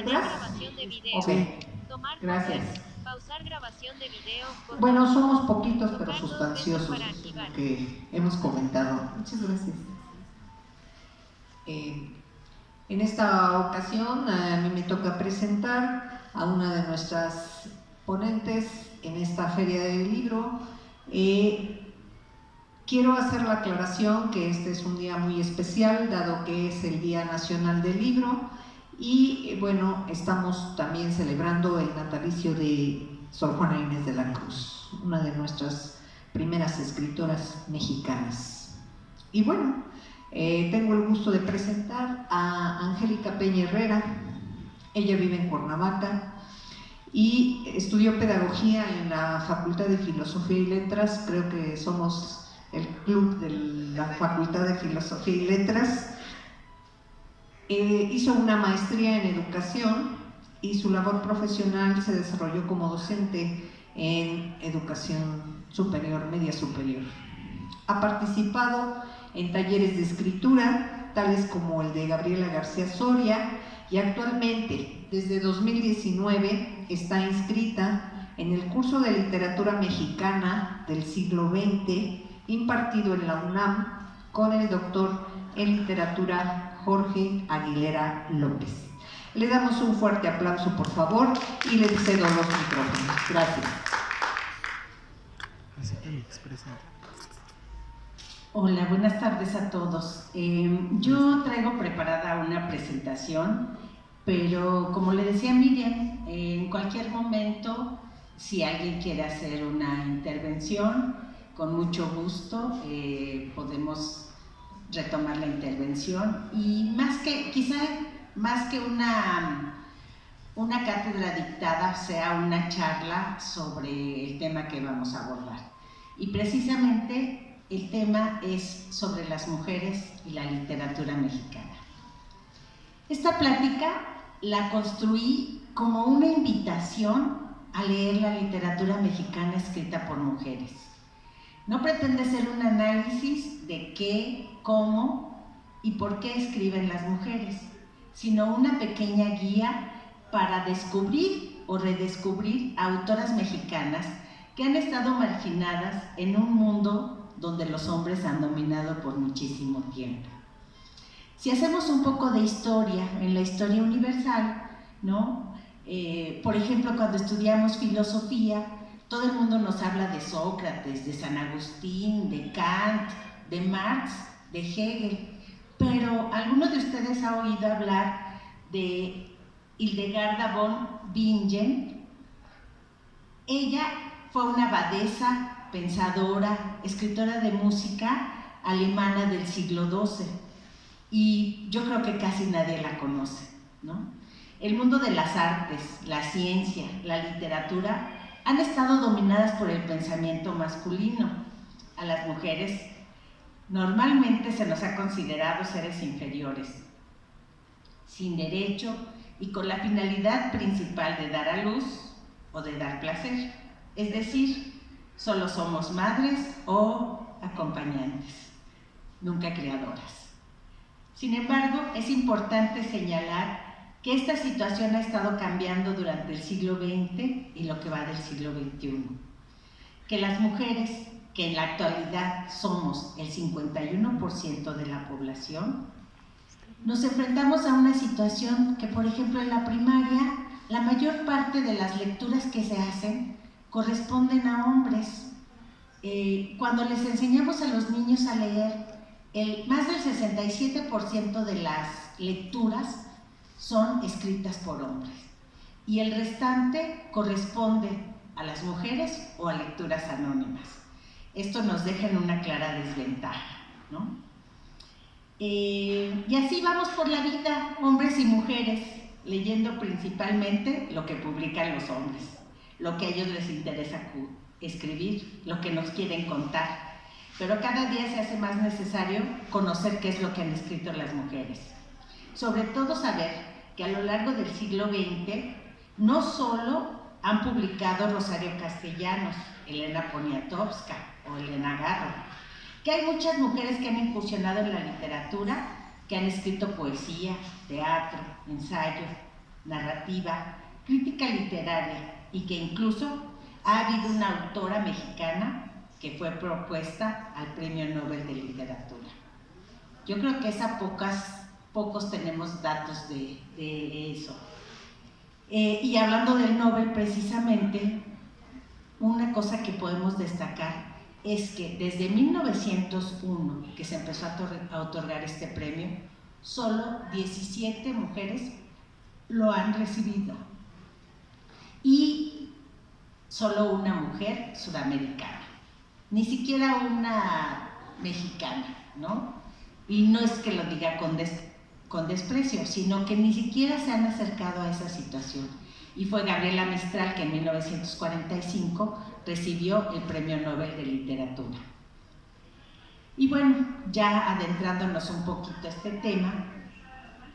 mientras? Ok, Gracias. Pausar grabación de video. Bueno, somos poquitos pero sustanciosos, lo que hemos comentado. Muchas gracias. En esta ocasión a mí me toca presentar a una de nuestras ponentes en esta feria del libro. Quiero hacer la aclaración que este es un día muy especial, dado que es el Día Nacional del Libro, y bueno, estamos también celebrando el natalicio de Sor Juana Inés de la Cruz, una de nuestras primeras escritoras mexicanas. Y bueno, tengo el gusto de presentar a Angélica Peña Herrera. Ella vive en Cuernavaca y estudió pedagogía en la Facultad de Filosofía y Letras. Creo que somos el club de la Facultad de Filosofía y Letras. Hizo una maestría en educación y su labor profesional se desarrolló como docente en educación superior, media superior. Ha participado en talleres de escritura, tales como el de Gabriela García Soria, y actualmente, desde 2019, está inscrita en el curso de literatura mexicana del siglo XX, impartido en la UNAM, con el doctor en literatura Jorge Aguilera López. Le damos un fuerte aplauso, por favor, y le cedo los micrófonos. Gracias. Hola, buenas tardes a todos. Yo traigo preparada una presentación, pero como le decía Miriam, en cualquier momento, si alguien quiere hacer una intervención, con mucho gusto podemos retomar la intervención. Y quizá más que una cátedra dictada, sea una charla sobre el tema que vamos a abordar. Y precisamente el tema es sobre las mujeres y la literatura mexicana. Esta plática la construí como una invitación a leer la literatura mexicana escrita por mujeres. No pretende ser un análisis de qué, cómo y por qué escriben las mujeres, sino una pequeña guía para descubrir o redescubrir a autoras mexicanas que han estado marginadas en un mundo donde los hombres han dominado por muchísimo tiempo. Si hacemos un poco de historia en la historia universal, ¿no? Por ejemplo, cuando estudiamos filosofía, todo el mundo nos habla de Sócrates, de San Agustín, de Kant, de Marx, de Hegel, pero ¿alguno de ustedes ha oído hablar de Hildegarda von Bingen? Ella fue una abadesa, pensadora, escritora de música alemana del siglo XII, y yo creo que casi nadie la conoce, ¿no? El mundo de las artes, la ciencia, la literatura han estado dominadas por el pensamiento masculino. A las mujeres normalmente se nos ha considerado seres inferiores, sin derecho y con la finalidad principal de dar a luz o de dar placer. Es decir, solo somos madres o acompañantes, nunca creadoras. Sin embargo, es importante señalar que esta situación ha estado cambiando durante el siglo XX y lo que va del siglo XXI. Que las mujeres, que en la actualidad somos el 51% de la población, nos enfrentamos a una situación que, por ejemplo, en la primaria, la mayor parte de las lecturas que se hacen corresponden a hombres. Cuando les enseñamos a los niños a leer, más del 67% de las lecturas son escritas por hombres y el restante corresponde a las mujeres o a lecturas anónimas. Esto nos deja en una clara desventaja, ¿no? Y así vamos por la vida, hombres y mujeres, leyendo principalmente lo que publican los hombres, lo que a ellos les interesa escribir, lo que nos quieren contar. Pero cada día se hace más necesario conocer qué es lo que han escrito las mujeres. Sobre todo saber que a lo largo del siglo XX no solo han publicado Rosario Castellanos, Elena Poniatowska o Elena Garro, que hay muchas mujeres que han incursionado en la literatura, que han escrito poesía, teatro, ensayo, narrativa, crítica literaria y que incluso ha habido una autora mexicana que fue propuesta al Premio Nobel de Literatura. Yo creo que pocos tenemos datos de eso. Y hablando del Nobel, precisamente, una cosa que podemos destacar es que desde 1901, que se empezó a otorgar este premio, solo 17 mujeres lo han recibido. Y solo una mujer sudamericana, ni siquiera una mexicana, ¿no? Y no es que lo diga con desprecio, sino que ni siquiera se han acercado a esa situación. Y fue Gabriela Mistral que en 1945 recibió el Premio Nobel de Literatura. Y bueno, ya adentrándonos un poquito a este tema,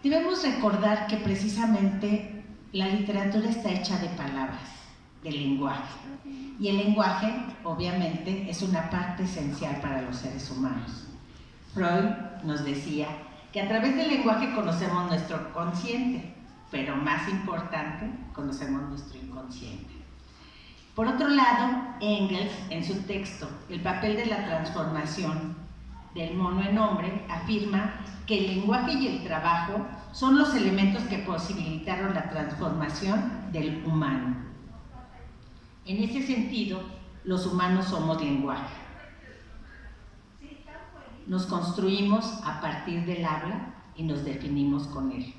debemos recordar que precisamente la literatura está hecha de palabras, de lenguaje. Y el lenguaje, obviamente, es una parte esencial para los seres humanos. Freud nos decía que a través del lenguaje conocemos nuestro consciente, pero más importante, conocemos nuestro inconsciente. Por otro lado, Engels, en su texto El papel de la transformación del mono en hombre, afirma que el lenguaje y el trabajo son los elementos que posibilitaron la transformación del humano. En ese sentido, los humanos somos lenguaje. Nos construimos a partir del habla y nos definimos con él.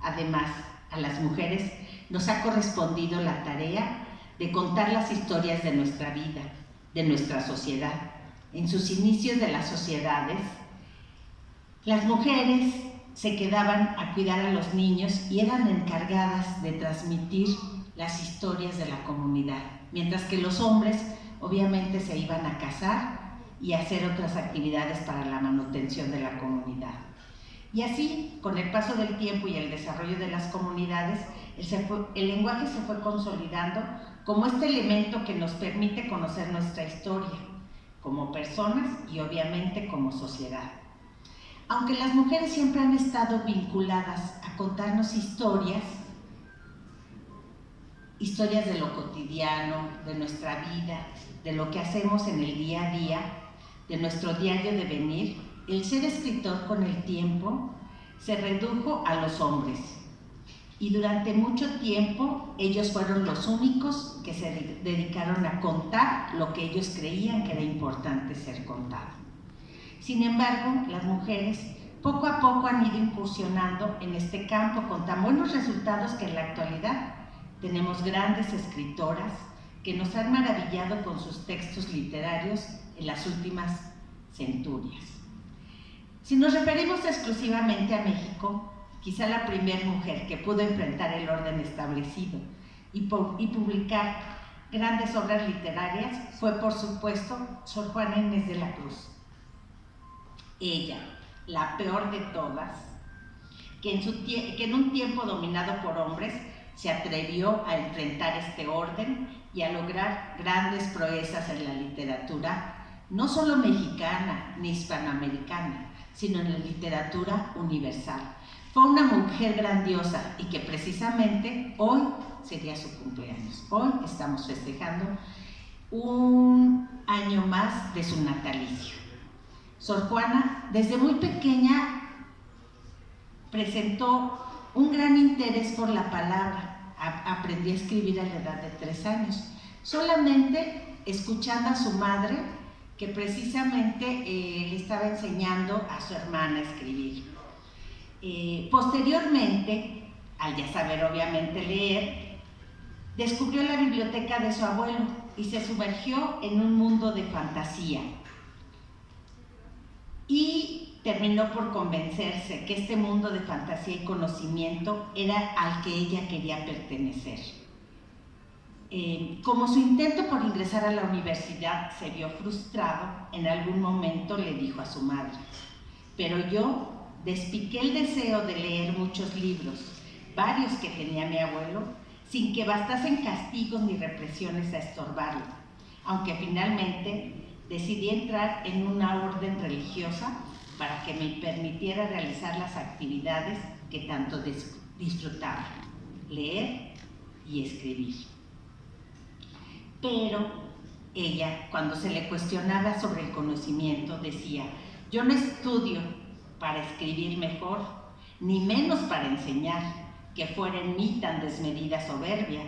Además, a las mujeres nos ha correspondido la tarea de contar las historias de nuestra vida, de nuestra sociedad. En sus inicios de las sociedades, las mujeres se quedaban a cuidar a los niños y eran encargadas de transmitir las historias de la comunidad, mientras que los hombres obviamente se iban a casar y a hacer otras actividades para la manutención de la comunidad. Y así, con el paso del tiempo y el desarrollo de las comunidades, el lenguaje se fue consolidando como este elemento que nos permite conocer nuestra historia, como personas y obviamente como sociedad. Aunque las mujeres siempre han estado vinculadas a contarnos historias de lo cotidiano, de nuestra vida, de lo que hacemos en el día a día, de nuestro diario devenir, el ser escritor con el tiempo se redujo a los hombres. Y durante mucho tiempo ellos fueron los únicos que se dedicaron a contar lo que ellos creían que era importante ser contado. Sin embargo, las mujeres poco a poco han ido incursionando en este campo con tan buenos resultados que en la actualidad tenemos grandes escritoras que nos han maravillado con sus textos literarios en las últimas centurias. Si nos referimos exclusivamente a México, quizá la primera mujer que pudo enfrentar el orden establecido y publicar grandes obras literarias fue, por supuesto, Sor Juana Inés de la Cruz. Ella, la peor de todas, que en un tiempo dominado por hombres se atrevió a enfrentar este orden y a lograr grandes proezas en la literatura, no solo mexicana ni hispanoamericana, sino en la literatura universal. Fue una mujer grandiosa y que precisamente hoy sería su cumpleaños. Hoy estamos festejando un año más de su natalicio. Sor Juana, desde muy pequeña, presentó un gran interés por la palabra. Aprendió a escribir a la edad de 3 años, solamente escuchando a su madre, que precisamente le estaba enseñando a su hermana a escribir. Posteriormente, al ya saber obviamente leer, descubrió la biblioteca de su abuelo y se sumergió en un mundo de fantasía. Y terminó por convencerse que este mundo de fantasía y conocimiento era al que ella quería pertenecer. Como su intento por ingresar a la universidad se vio frustrado, en algún momento le dijo a su madre: pero yo despiqué el deseo de leer muchos libros, varios que tenía mi abuelo, sin que bastasen castigos ni represiones a estorbarlo, aunque finalmente decidí entrar en una orden religiosa para que me permitiera realizar las actividades que tanto disfrutaba. leer y escribir. Pero ella, cuando se le cuestionaba sobre el conocimiento, decía: yo no estudio para escribir mejor, ni menos para enseñar, que fuera en mí tan desmedida soberbia,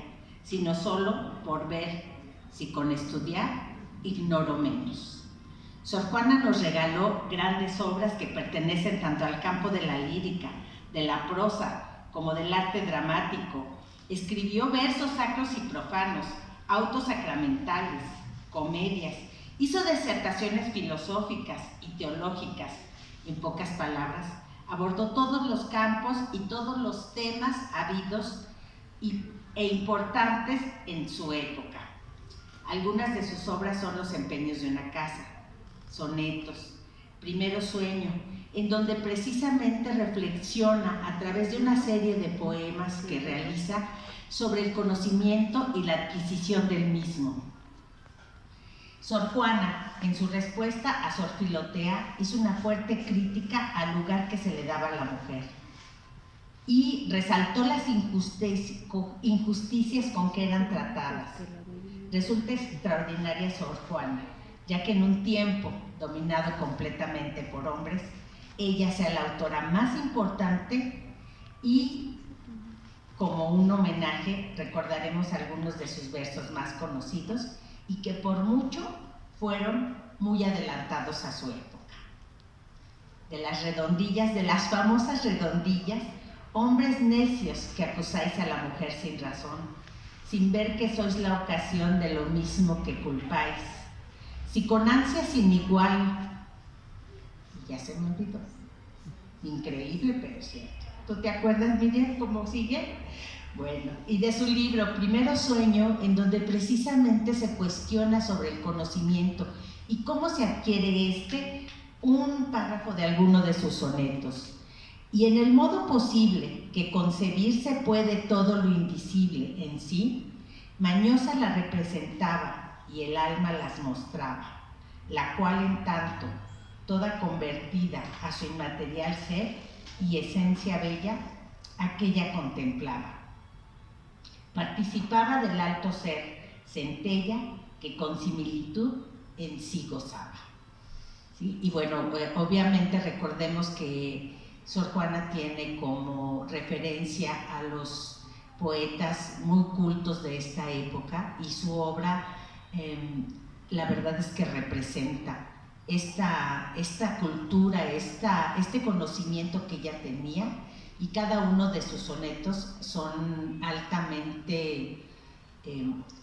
sino solo por ver si con estudiar ignoro menos. Sor Juana nos regaló grandes obras que pertenecen tanto al campo de la lírica, de la prosa, como del arte dramático. Escribió versos sacros y profanos, autos sacramentales, comedias, hizo disertaciones filosóficas y teológicas. En pocas palabras, abordó todos los campos y todos los temas habidos e importantes en su época. Algunas de sus obras son Los empeños de una casa, Sonetos, Primero sueño, en donde precisamente reflexiona a través de una serie de poemas que realiza sobre el conocimiento y la adquisición del mismo. Sor Juana, en su respuesta a Sor Filotea, hizo una fuerte crítica al lugar que se le daba a la mujer y resaltó las injusticias con que eran tratadas. Resulta extraordinaria Sor Juana, ya que en un tiempo dominado completamente por hombres, ella sea la autora más importante y, como un homenaje, recordaremos algunos de sus versos más conocidos y que por mucho fueron muy adelantados a su época. De las redondillas, de las famosas redondillas: hombres necios que acusáis a la mujer sin razón, sin ver que sois la ocasión de lo mismo que culpáis. Si con ansia sin igual, ya se me olvidó, increíble pero cierto. ¿Tú te acuerdas, Miriam, cómo sigue? Bueno, y de su libro Primero sueño, en donde precisamente se cuestiona sobre el conocimiento y cómo se adquiere un párrafo de alguno de sus sonetos. Y en el modo posible que concebirse puede todo lo invisible en sí, mañosa la representaba y el alma las mostraba, la cual en tanto, toda convertida a su inmaterial ser y esencia bella, aquella contemplaba. Participaba del alto ser, centella, que con similitud en sí gozaba. ¿Sí? Y bueno, obviamente recordemos que Sor Juana tiene como referencia a los poetas muy cultos de esta época, y su obra, la verdad es que representa esta cultura, este conocimiento que ella tenía, y cada uno de sus sonetos son altamente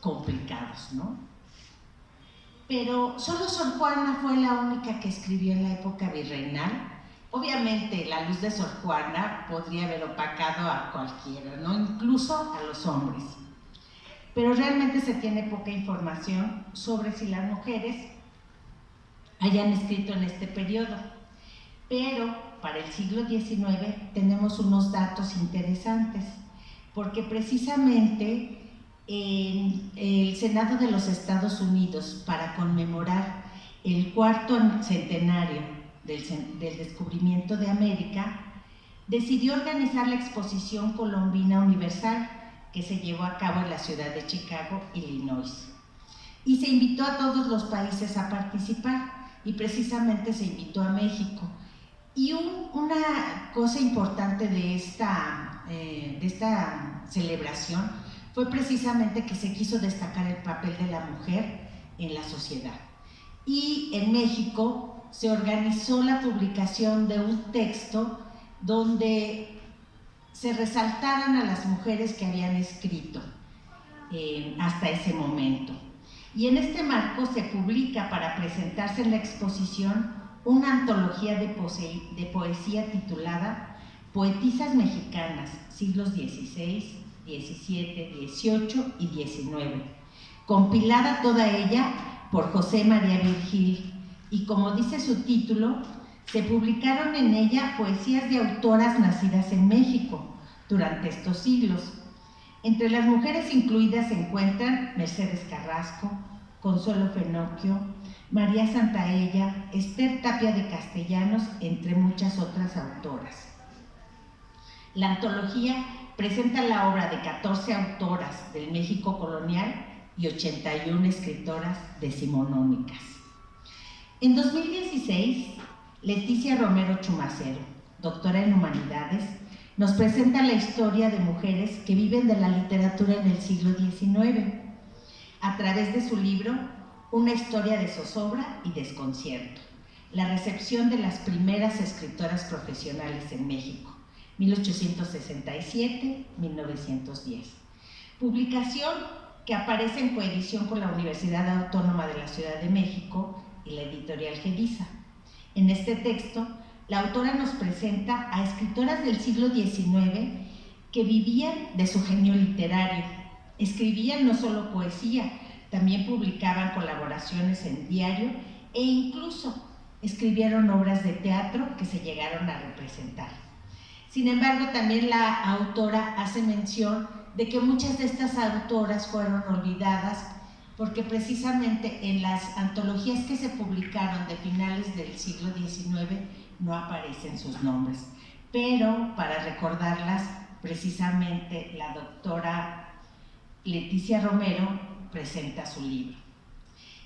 complicados, ¿no? Pero solo Sor Juana fue la única que escribió en la época virreinal. Obviamente la luz de Sor Juana podría haber opacado a cualquiera, ¿no? Incluso a los hombres. Pero realmente se tiene poca información sobre si las mujeres hayan escrito en este periodo. Pero para el siglo XIX tenemos unos datos interesantes, porque precisamente en el Senado de los Estados Unidos, para conmemorar el 4º centenario del descubrimiento de América, decidió organizar la Exposición Colombina Universal, que se llevó a cabo en la ciudad de Chicago, Illinois. Y se invitó a todos los países a participar, y precisamente se invitó a México. Y una cosa importante de esta celebración fue precisamente que se quiso destacar el papel de la mujer en la sociedad. Y en México se organizó la publicación de un texto donde se resaltaran a las mujeres que habían escrito hasta ese momento. Y en este marco se publica, para presentarse en la exposición, una antología de poesía titulada Poetisas Mexicanas, siglos XVI, XVII, XVIII y XIX, compilada toda ella por José María Virgil, y como dice su título, se publicaron en ella poesías de autoras nacidas en México durante estos siglos. Entre las mujeres incluidas se encuentran Mercedes Carrasco, Consuelo Fenoquio, María Santaella, Esther Tapia de Castellanos, entre muchas otras autoras. La antología presenta la obra de 14 autoras del México colonial y 81 escritoras decimonónicas. En 2016, Leticia Romero Chumacero, doctora en Humanidades, nos presenta la historia de mujeres que viven de la literatura en el siglo XIX, a través de su libro Una historia de zozobra y desconcierto, la recepción de las primeras escritoras profesionales en México, 1867-1910. Publicación que aparece en coedición con la Universidad Autónoma de la Ciudad de México y la editorial Gediza. En este texto, la autora nos presenta a escritoras del siglo XIX que vivían de su genio literario. Escribían no solo poesía, también publicaban colaboraciones en diario e incluso escribieron obras de teatro que se llegaron a representar. Sin embargo, también la autora hace mención de que muchas de estas autoras fueron olvidadas porque precisamente en las antologías que se publicaron de finales del siglo XIX no aparecen sus nombres. Pero para recordarlas, precisamente la doctora Leticia Romero presenta su libro.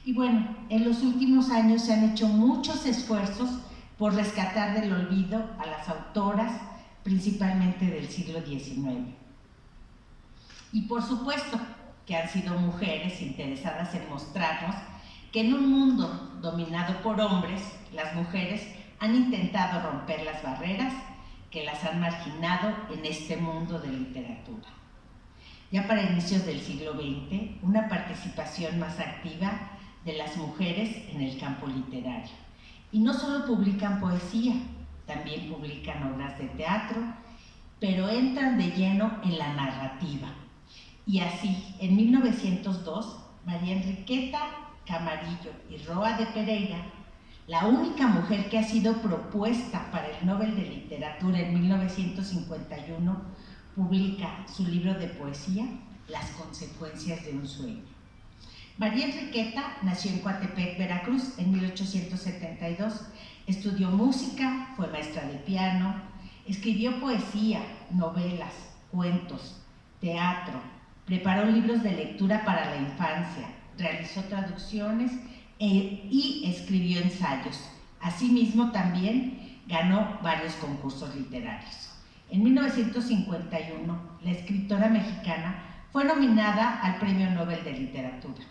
Y bueno, en los últimos años se han hecho muchos esfuerzos por rescatar del olvido a las autoras, principalmente del siglo XIX. Y por supuesto que han sido mujeres interesadas en mostrarnos que en un mundo dominado por hombres, las mujeres han intentado romper las barreras que las han marginado en este mundo de literatura. Ya para inicios del siglo XX, una participación más activa de las mujeres en el campo literario. Y no solo publican poesía, también publican obras de teatro, pero entran de lleno en la narrativa. Y así, en 1902, María Enriqueta Camarillo y Roa de Pereira, la única mujer que ha sido propuesta para el Nobel de Literatura en 1951, publica su libro de poesía, Las consecuencias de un sueño. María Enriqueta nació en Coatepec, Veracruz, en 1872. Estudió música, fue maestra de piano, escribió poesía, novelas, cuentos, teatro, preparó libros de lectura para la infancia, realizó traducciones y escribió ensayos. Asimismo, también ganó varios concursos literarios. En 1951, la escritora mexicana fue nominada al Premio Nobel de Literatura.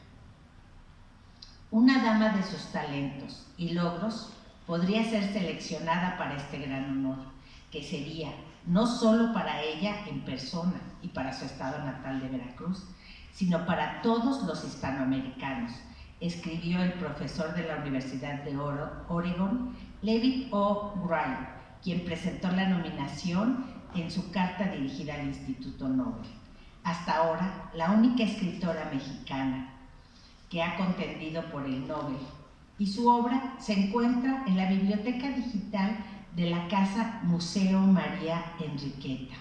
Una dama de sus talentos y logros podría ser seleccionada para este gran honor, que sería no solo para ella en persona y para su estado natal de Veracruz, sino para todos los hispanoamericanos, escribió el profesor de la Universidad de Oregon, Levi O. Wright, quien presentó la nominación en su carta dirigida al Instituto Nobel. Hasta ahora, la única escritora mexicana que ha contendido por el Nobel, y su obra se encuentra en la biblioteca digital de la Casa Museo María Enriqueta.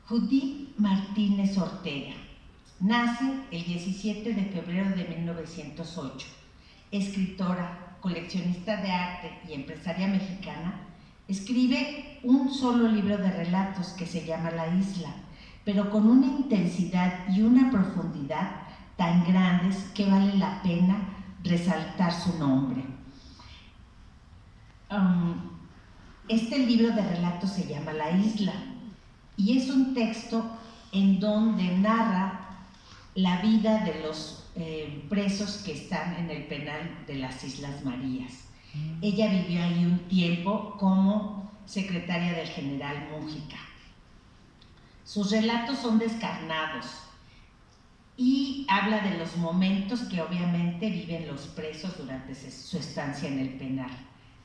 Judith Martínez Ortega nace el 17 de febrero de 1908, escritora, coleccionista de arte y empresaria mexicana. Escribe un solo libro de relatos que se llama La Isla, pero con una intensidad y una profundidad tan grandes que vale la pena resaltar su nombre. Este libro de relatos se llama La Isla y es un texto en donde narra la vida de los presos que están en el penal de las Islas Marías. Ella vivió ahí un tiempo como secretaria del general Mújica. Sus relatos son descarnados y habla de los momentos que obviamente viven los presos durante su estancia en el penal.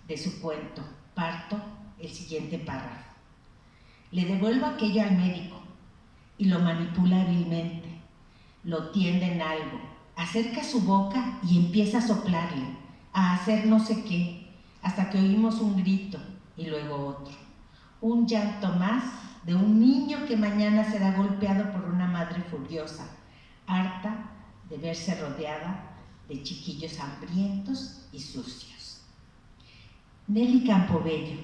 De su cuento, parto el siguiente párrafo. Le devuelvo aquello al médico y lo manipula hábilmente. Lo tiende en algo, acerca su boca y empieza a soplarle, a hacer no sé qué, hasta que oímos un grito y luego otro. Un llanto más de un niño que mañana será golpeado por una madre furiosa, harta de verse rodeada de chiquillos hambrientos y sucios. Nelly Campobello,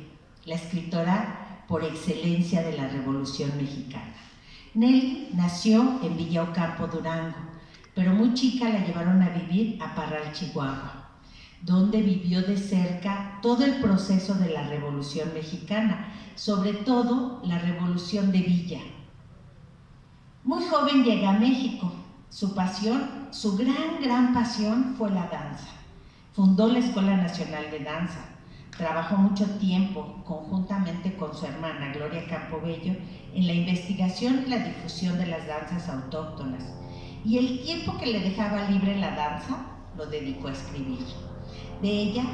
la escritora por excelencia de la Revolución Mexicana. Nelly nació en Villa Ocampo, Durango, pero muy chica la llevaron a vivir a Parral, Chihuahua, donde vivió de cerca todo el proceso de la Revolución Mexicana, sobre todo la Revolución de Villa. Muy joven llega a México. Su pasión, su gran pasión fue la danza. Fundó la Escuela Nacional de Danza. Trabajó mucho tiempo conjuntamente con su hermana Gloria Campobello en la investigación y la difusión de las danzas autóctonas. Y el tiempo que le dejaba libre la danza lo dedicó a escribir. De ella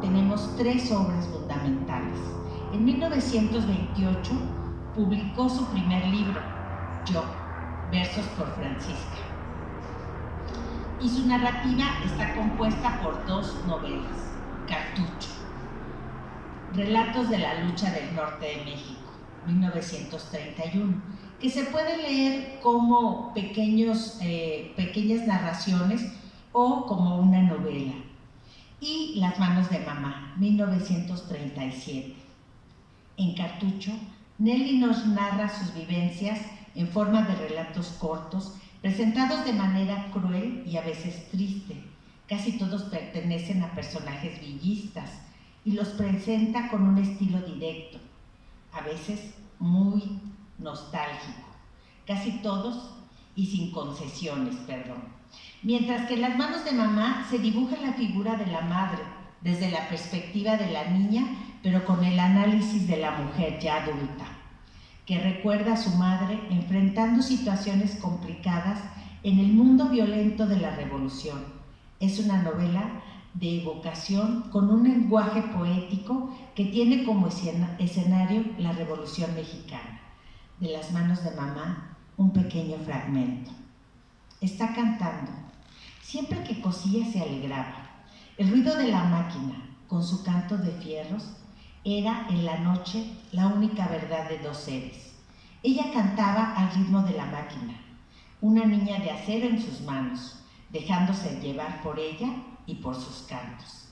tenemos 3 obras fundamentales. En 1928 publicó su primer libro, Yo, versos por Francisca. Y su narrativa está compuesta por 2 novelas, Cartucho, Relatos de la lucha del norte de México, 1931, que se puede leer como pequeñas narraciones o como una novela, y Las manos de mamá, 1937. En Cartucho, Nelly nos narra sus vivencias en forma de relatos cortos, presentados de manera cruel y a veces triste. Casi todos pertenecen a personajes villistas y los presenta con un estilo directo, a veces muy nostálgico, casi todos y sin concesiones, Mientras que en Las manos de mamá se dibuja la figura de la madre desde la perspectiva de la niña, pero con el análisis de la mujer ya adulta, que recuerda a su madre enfrentando situaciones complicadas en el mundo violento de la revolución. Es una novela de evocación con un lenguaje poético que tiene como escenario la Revolución Mexicana. De Las manos de mamá, un pequeño fragmento. Está cantando. Siempre que cosía se alegraba. El ruido de la máquina, con su canto de fierros, era en la noche la única verdad de 2 seres. Ella cantaba al ritmo de la máquina, una niña de acero en sus manos, dejándose llevar por ella y por sus cantos.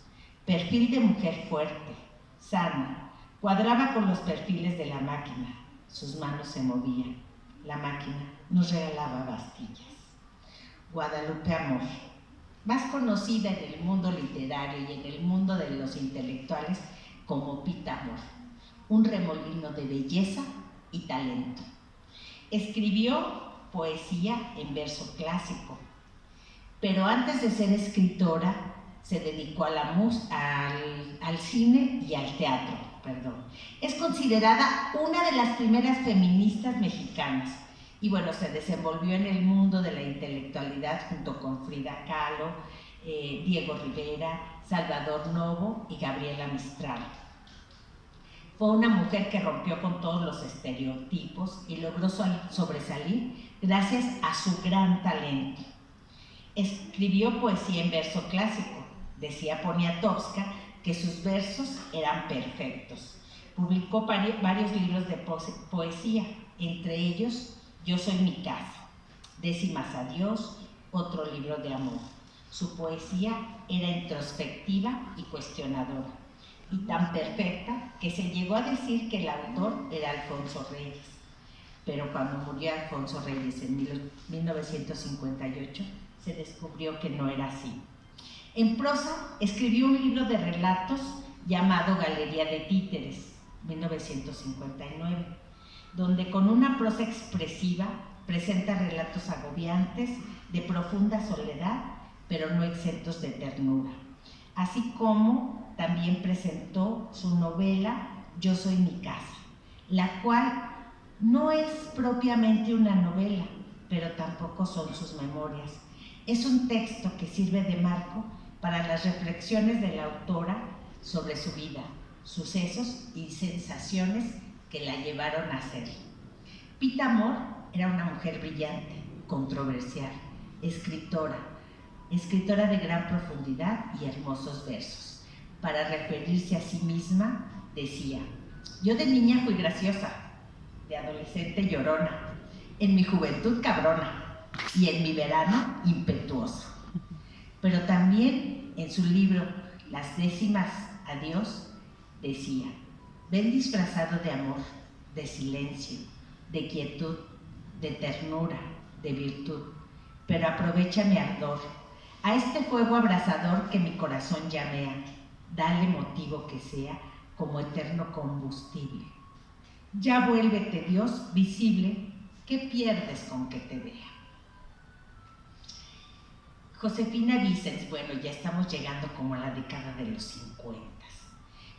Perfil de mujer fuerte, sana, cuadraba con los perfiles de la máquina. Sus manos se movían. La máquina nos regalaba bastillas. Guadalupe Amor, más conocida en el mundo literario y en el mundo de los intelectuales como Pita Amor, un remolino de belleza y talento. Escribió poesía en verso clásico, pero antes de ser escritora se dedicó al cine y al teatro. Es considerada una de las primeras feministas mexicanas y bueno, se desenvolvió en el mundo de la intelectualidad junto con Frida Kahlo, Diego Rivera, Salvador Novo y Gabriela Mistral. Fue una mujer que rompió con todos los estereotipos y logró sobresalir gracias a su gran talento. Escribió poesía en verso clásico. Decía Poniatowska que sus versos eran perfectos. Publicó varios libros de poesía, entre ellos Yo soy mi casa, Décimas a Dios, otro libro de amor. Su poesía era introspectiva y cuestionadora, y tan perfecta que se llegó a decir que el autor era Alfonso Reyes. Pero cuando murió Alfonso Reyes en 1958, se descubrió que no era así. En prosa, escribió un libro de relatos llamado Galería de Títeres, 1959, donde con una prosa expresiva presenta relatos agobiantes de profunda soledad, pero no exentos de ternura. Así como también presentó su novela Yo soy mi casa, la cual no es propiamente una novela, pero tampoco son sus memorias. Es un texto que sirve de marco para las reflexiones de la autora sobre su vida, sucesos y sensaciones que la llevaron a ser. Pita Amor era una mujer brillante, controversial, escritora de gran profundidad y hermosos versos. Para referirse a sí misma, decía: yo de niña fui graciosa, de adolescente llorona, en mi juventud cabrona y en mi verano impetuosa. Pero también en su libro Las Décimas a Dios decía: ven disfrazado de amor, de silencio, de quietud, de ternura, de virtud, pero aprovecha mi ardor, a este fuego abrasador que mi corazón llamea, dale motivo que sea como eterno combustible. Ya vuélvete, Dios, visible, ¿qué pierdes con que te vea? Josefina Vicens, bueno, ya estamos llegando como a la década de los 50.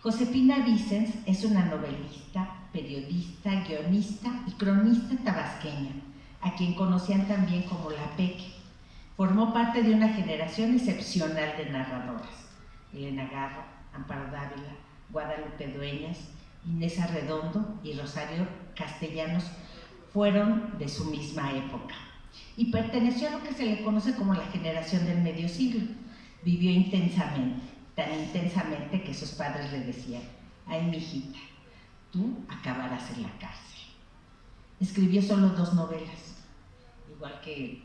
Josefina Vicens es una novelista, periodista, guionista y cronista tabasqueña, a quien conocían también como La Peque. Formó parte de una generación excepcional de narradoras. Elena Garro, Amparo Dávila, Guadalupe Dueñas, Inés Arredondo y Rosario Castellanos fueron de su misma época. Y perteneció a lo que se le conoce como la generación del medio siglo. Vivió intensamente, tan intensamente que sus padres le decían: ay, mijita, tú acabarás en la cárcel. Escribió solo 2 novelas, igual que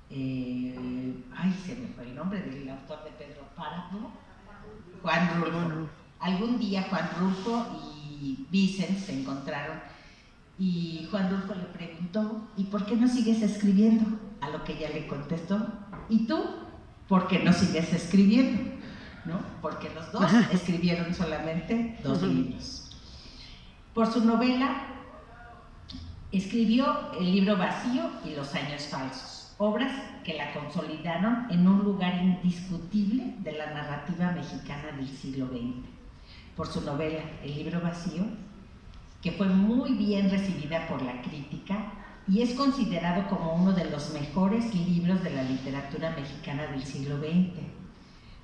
se me fue el nombre del autor de Pedro Páramo, Juan Rulfo. Algún día Juan Rulfo y Vicens se encontraron y Juan Rulfo le preguntó: ¿y por qué no sigues escribiendo? A lo que ella le contestó: ¿y tú? ¿Por qué no sigues escribiendo? ¿No? Porque los dos escribieron solamente 2 libros. Por su novela escribió El libro vacío y Los años falsos, obras que la consolidaron en un lugar indiscutible de la narrativa mexicana del siglo XX. Por su novela El libro vacío, que fue muy bien recibida por la crítica y es considerado como uno de los mejores libros de la literatura mexicana del siglo XX.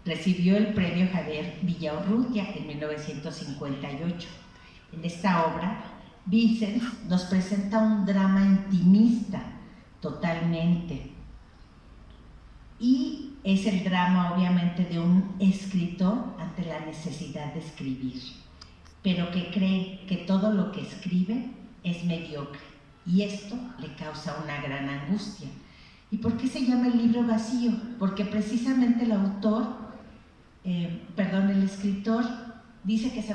Recibió el premio Javier Villaurrutia en 1958. En esta obra, Vicens nos presenta un drama intimista totalmente, y es el drama obviamente de un escritor ante la necesidad de escribir, pero que cree que todo lo que escribe es mediocre, y esto le causa una gran angustia. ¿Y por qué se llama El libro vacío? Porque precisamente el escritor dice que se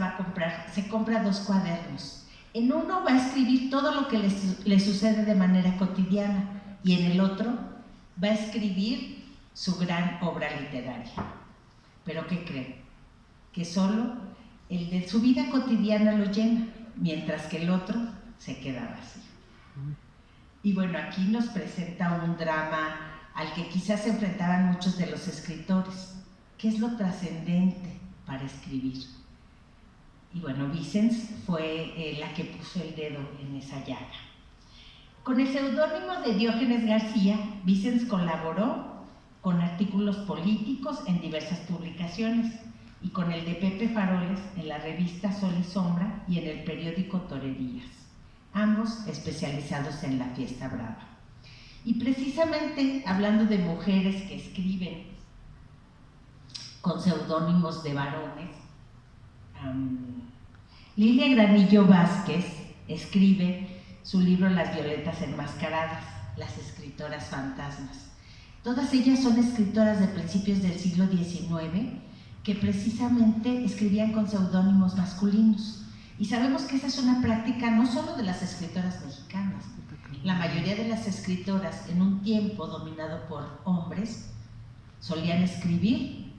compra 2 cuadernos. En uno va a escribir todo lo que le sucede de manera cotidiana, y en el otro va a escribir su gran obra literaria. ¿Pero qué cree? Que solo el de su vida cotidiana lo llena, mientras que el otro se queda vacío. Y bueno, aquí nos presenta un drama al que quizás se enfrentaban muchos de los escritores. ¿Qué es lo trascendente para escribir? Y bueno, Vicens fue la que puso el dedo en esa llaga. Con el seudónimo de Diógenes García, Vicens colaboró con artículos políticos en diversas publicaciones, y con el de Pepe Faroles en la revista Sol y Sombra y en el periódico Torerías, ambos especializados en la fiesta brava. Y precisamente hablando de mujeres que escriben con seudónimos de varones, Lilia Granillo Vázquez escribe su libro Las violetas enmascaradas, las escritoras fantasmas. Todas ellas son escritoras de principios del siglo XIX que precisamente escribían con seudónimos masculinos. Y sabemos que esa es una práctica no solo de las escritoras mexicanas. La mayoría de las escritoras en un tiempo dominado por hombres solían escribir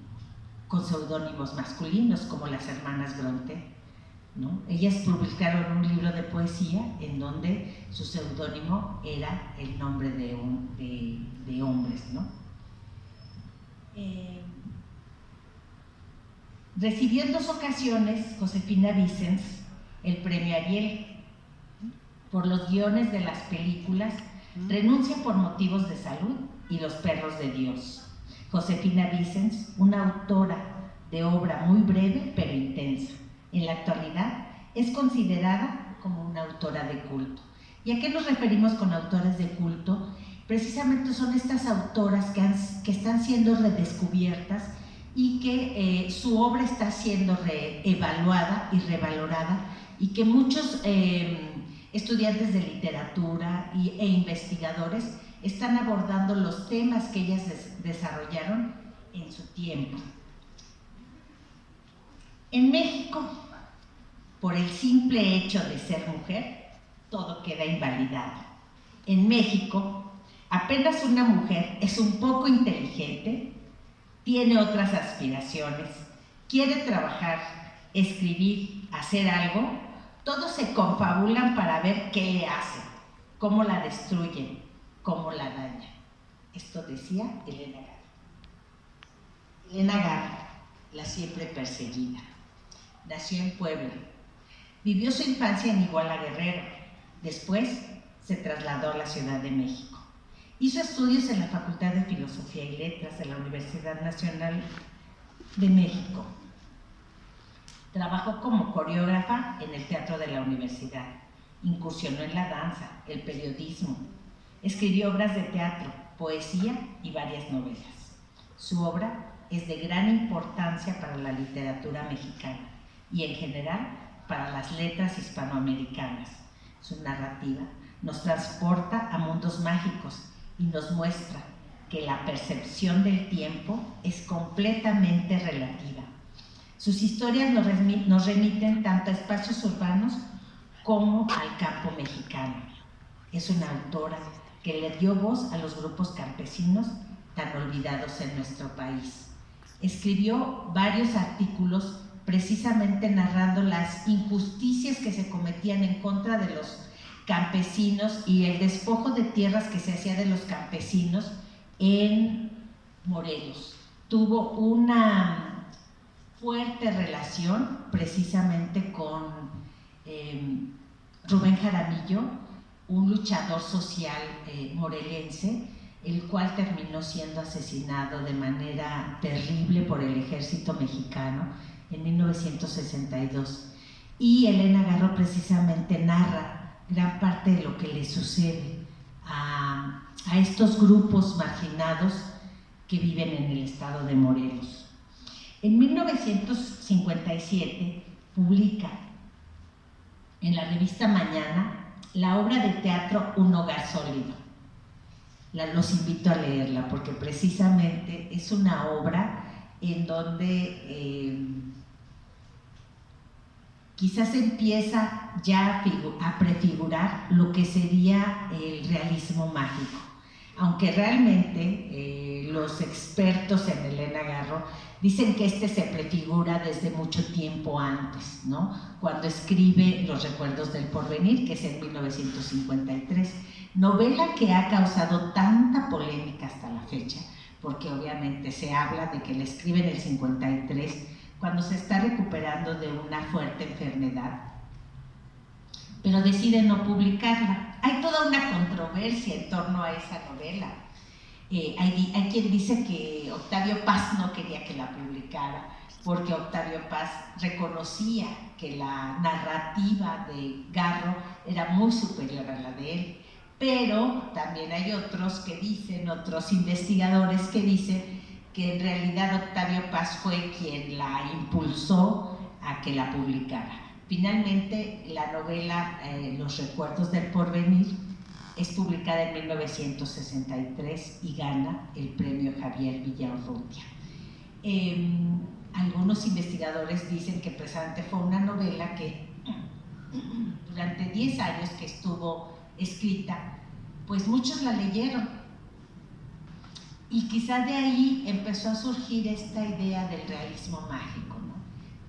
con seudónimos masculinos, como las hermanas Bronte, ¿no? Ellas publicaron un libro de poesía en donde su seudónimo era el nombre de hombres, ¿no? Recibió en 2 ocasiones Josefina Vicens el premio Ariel por los guiones de las películas Renuncia por motivos de salud y Los perros de Dios. Josefina Vicens, una autora de obra muy breve pero intensa, en la actualidad es considerada como una autora de culto. ¿Y a qué nos referimos con autoras de culto? Precisamente son estas autoras que están siendo redescubiertas y que su obra está siendo reevaluada y revalorada, y que muchos estudiantes de literatura e investigadores están abordando los temas que ellas desarrollaron en su tiempo. En México Por el simple hecho de ser mujer, todo queda invalidado. En México, apenas una mujer es un poco inteligente, tiene otras aspiraciones, quiere trabajar, escribir, hacer algo, todos se confabulan para ver qué le hacen, cómo la destruyen, cómo la dañan. Esto decía Elena Garro. Elena Garro, la siempre perseguida, nació en Puebla. Vivió su infancia en Iguala Guerrero. Después se trasladó a la Ciudad de México. Hizo estudios en la Facultad de Filosofía y Letras de la Universidad Nacional de México. Trabajó como coreógrafa en el teatro de la universidad. Incursionó en la danza, el periodismo. Escribió obras de teatro, poesía y varias novelas. Su obra es de gran importancia para la literatura mexicana y en general para las letras hispanoamericanas. Su narrativa nos transporta a mundos mágicos y nos muestra que la percepción del tiempo es completamente relativa. Sus historias nos remiten tanto a espacios urbanos como al campo mexicano. Es una autora que le dio voz a los grupos campesinos tan olvidados en nuestro país. Escribió varios artículos precisamente narrando las injusticias que se cometían en contra de los campesinos y el despojo de tierras que se hacía de los campesinos en Morelos. Tuvo una fuerte relación precisamente con Rubén Jaramillo, un luchador social morelense, el cual terminó siendo asesinado de manera terrible por el ejército mexicano en 1962. Y Elena Garro precisamente narra gran parte de lo que le sucede a estos grupos marginados que viven en el estado de Morelos. En 1957 publica en la revista Mañana la obra de teatro Un hogar sólido. Los invito a leerla porque precisamente es una obra en donde quizás empieza ya a prefigurar lo que sería el realismo mágico. Aunque realmente los expertos en Elena Garro dicen que se prefigura desde mucho tiempo antes, ¿no? Cuando escribe Los recuerdos del porvenir, que es en 1953, novela que ha causado tanta polémica hasta la fecha, porque obviamente se habla de que la escribe en el 53, cuando se está recuperando de una fuerte enfermedad, pero decide no publicarla. Hay toda una controversia en torno a esa novela. Hay quien dice que Octavio Paz no quería que la publicara porque Octavio Paz reconocía que la narrativa de Garro era muy superior a la de él, pero también hay otros investigadores que dicen que en realidad Octavio Paz fue quien la impulsó a que la publicara. Finalmente, la novela Los recuerdos del porvenir es publicada en 1963 y gana el premio Javier Villaurrutia. Algunos investigadores dicen que precisamente fue una novela que durante 10 años que estuvo escrita, pues muchos la leyeron. Y quizá de ahí empezó a surgir esta idea del realismo mágico, ¿no?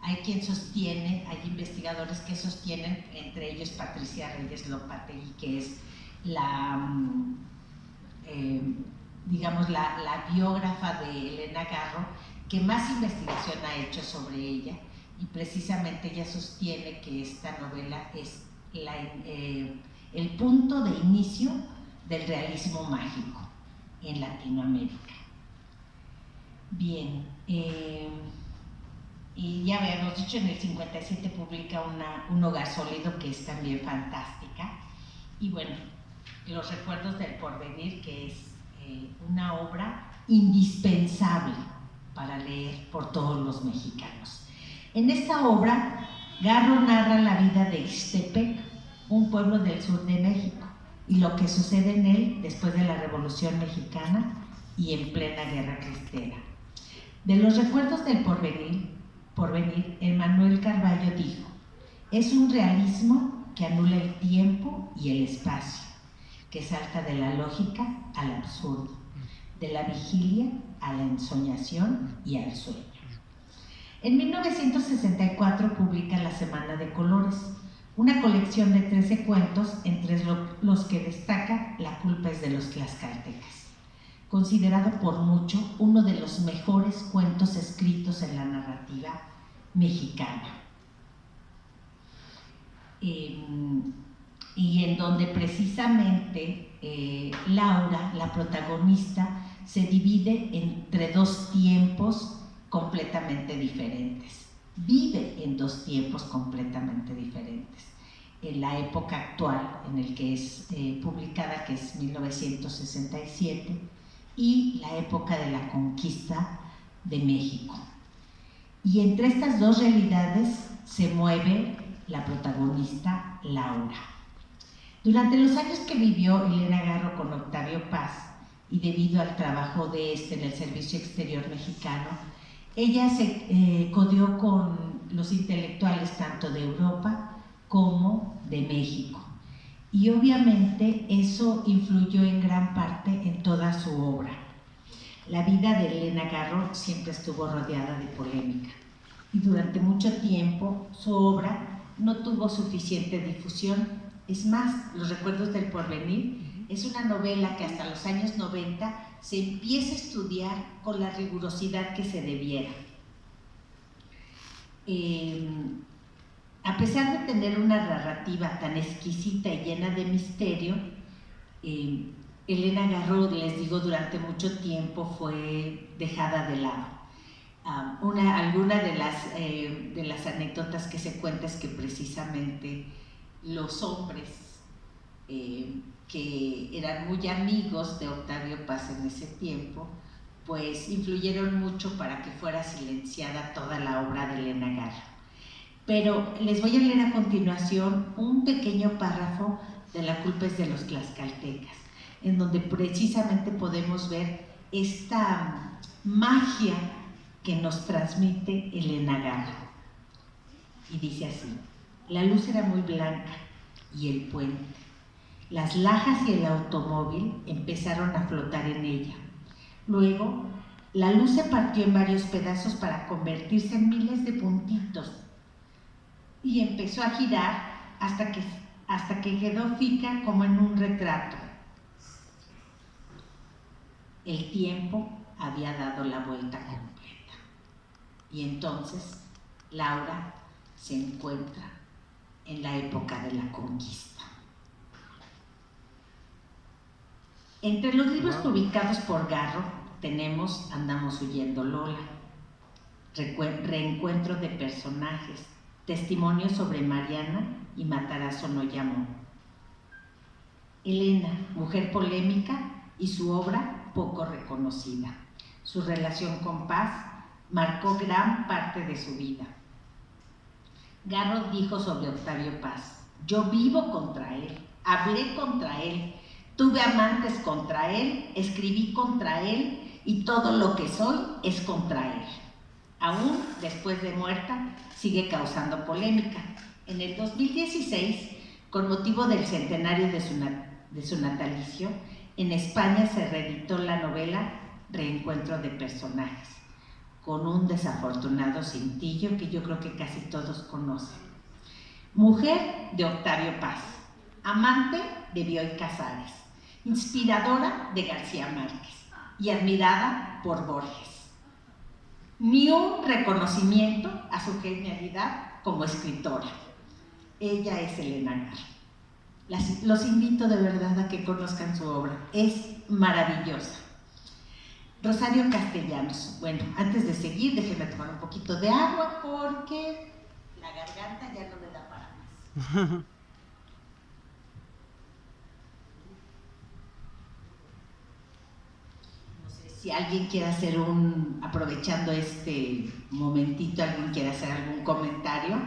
Hay quien sostiene, hay investigadores que sostienen, entre ellos Patricia Reyes Lopategui, que es la biógrafa de Elena Garro, que más investigación ha hecho sobre ella, y precisamente ella sostiene que esta novela es el punto de inicio del realismo mágico en Latinoamérica. Bien, y ya habíamos dicho, en el 57 publica Un hogar sólido, que es también fantástica, y bueno, Los recuerdos del porvenir, que es una obra indispensable para leer por todos los mexicanos. En esta obra, Garro narra la vida de Ixtepec, un pueblo del sur de México, y lo que sucede en él después de la Revolución Mexicana y en plena Guerra Cristera. De Los recuerdos del porvenir, Emmanuel Carballo dijo: Es un realismo que anula el tiempo y el espacio, que salta de la lógica al absurdo, de la vigilia a la ensoñación y al sueño. En 1964 publica La Semana de Colores, una colección de 13 cuentos, entre los que destaca La culpa es de los tlaxcaltecas, considerado por mucho uno de los mejores cuentos escritos en la narrativa mexicana. Y en donde precisamente Laura, la protagonista, se divide entre dos tiempos completamente diferentes. Vive en dos tiempos completamente diferentes. En la época actual, en el que es publicada, que es 1967, y la época de la conquista de México. Y entre estas dos realidades se mueve la protagonista Laura. Durante los años que vivió Elena Garro con Octavio Paz, y debido al trabajo de en el Servicio Exterior Mexicano, ella se codeó con los intelectuales tanto de Europa como de México. Y obviamente eso influyó en gran parte en toda su obra. La vida de Elena Garro siempre estuvo rodeada de polémica. Y durante mucho tiempo su obra no tuvo suficiente difusión. Es más, Los recuerdos del porvenir es una novela que hasta los años 90 se empieza a estudiar con la rigurosidad que se debiera. A pesar de tener una narrativa tan exquisita y llena de misterio, Elena Garro, les digo, durante mucho tiempo fue dejada de lado. Alguna de las anécdotas que se cuenta es que precisamente los hombres que eran muy amigos de Octavio Paz en ese tiempo, pues influyeron mucho para que fuera silenciada toda la obra de Elena Garro. Pero les voy a leer a continuación un pequeño párrafo de La culpa es de los tlaxcaltecas, en donde precisamente podemos ver esta magia que nos transmite Elena Garro. Y dice así: la luz era muy blanca y el puente, las lajas y el automóvil empezaron a flotar en ella. Luego, la luz se partió en varios pedazos para convertirse en miles de puntitos y empezó a girar hasta que quedó fija como en un retrato. El tiempo había dado la vuelta completa. Y entonces Laura se encuentra en la época de la conquista. Entre los libros publicados por Garro tenemos Andamos huyendo Lola, Reencuentro de personajes, Testimonios sobre Mariana y Matarazzo no llamó. Elena, mujer polémica, y su obra poco reconocida. Su relación con Paz marcó gran parte de su vida. Garro dijo sobre Octavio Paz: yo vivo contra él, hablé contra él, tuve amantes contra él, escribí contra él y todo lo que soy es contra él. Aún después de muerta, sigue causando polémica. En el 2016, con motivo del centenario de su natalicio, en España se reeditó la novela Reencuentro de personajes, con un desafortunado cintillo que yo creo que casi todos conocen. Mujer de Octavio Paz, amante de Bioy Casares, inspiradora de García Márquez y admirada por Borges. Ni un reconocimiento a su genialidad como escritora. Ella es Elena Garro. Los invito de verdad a que conozcan su obra, es maravillosa. Rosario Castellanos. Bueno, antes de seguir, déjenme tomar un poquito de agua porque la garganta ya no me da para más. Si alguien quiere hacer aprovechando este momentito, alguien quiere hacer algún comentario,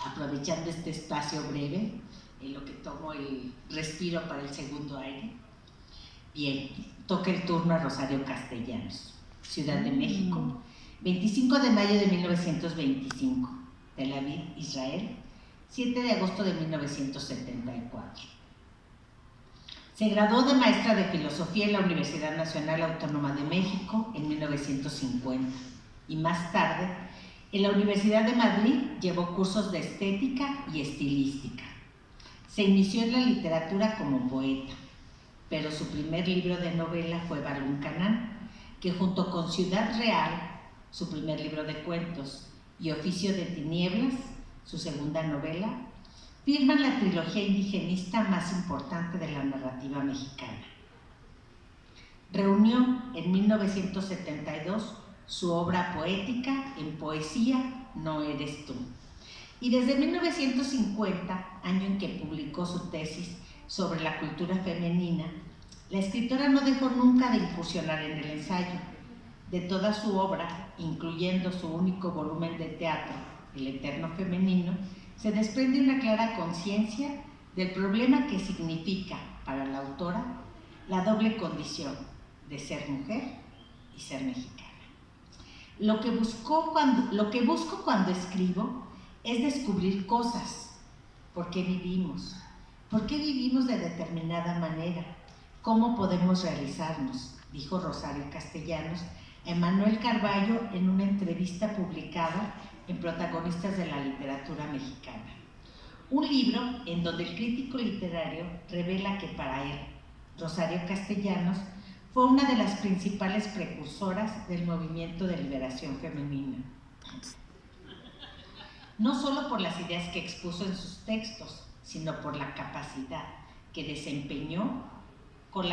aprovechando este espacio breve, en lo que tomo el respiro para el segundo aire. Bien, toca el turno a Rosario Castellanos, Ciudad de México, 25 de mayo de 1925. Tel Aviv, Israel, 7 de agosto de 1974. Se graduó de maestra de filosofía en la Universidad Nacional Autónoma de México en 1950 y más tarde en la Universidad de Madrid llevó cursos de estética y estilística. Se inició en la literatura como poeta, pero su primer libro de novela fue Balún Canán, que junto con Ciudad Real, su primer libro de cuentos, y Oficio de Tinieblas, su segunda novela, firman la trilogía indigenista más importante de la narrativa mexicana. Reunió en 1972 su obra poética en Poesía No Eres Tú. Y desde 1950, año en que publicó su tesis sobre la cultura femenina, la escritora no dejó nunca de incursionar en el ensayo. De toda su obra, incluyendo su único volumen de teatro, El Eterno Femenino, se desprende una clara conciencia del problema que significa para la autora la doble condición de ser mujer y ser mexicana. Lo que busco cuando escribo es descubrir cosas. ¿Por qué vivimos? ¿Por qué vivimos de determinada manera? ¿Cómo podemos realizarnos? Dijo Rosario Castellanos a Emanuel Carballo en una entrevista publicada en Protagonistas de la Literatura Mexicana. Un libro en donde el crítico literario revela que para él, Rosario Castellanos, fue una de las principales precursoras del movimiento de liberación femenina. No solo por las ideas que expuso en sus textos, sino por la capacidad que desempeñó con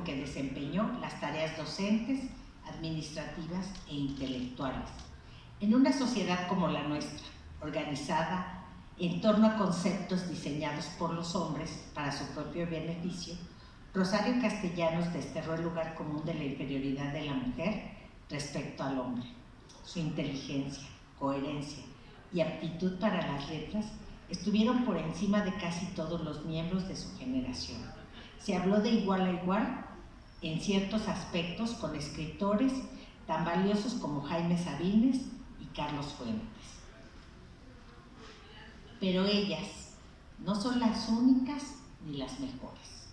que desempeñó las tareas docentes, administrativas e intelectuales. En una sociedad como la nuestra, organizada en torno a conceptos diseñados por los hombres para su propio beneficio, Rosario Castellanos desterró el lugar común de la inferioridad de la mujer respecto al hombre. Su inteligencia, coherencia y aptitud para las letras estuvieron por encima de casi todos los miembros de su generación. Se habló de igual a igual en ciertos aspectos con escritores tan valiosos como Jaime Sabines y Carlos Fuentes. Pero ellas no son las únicas ni las mejores.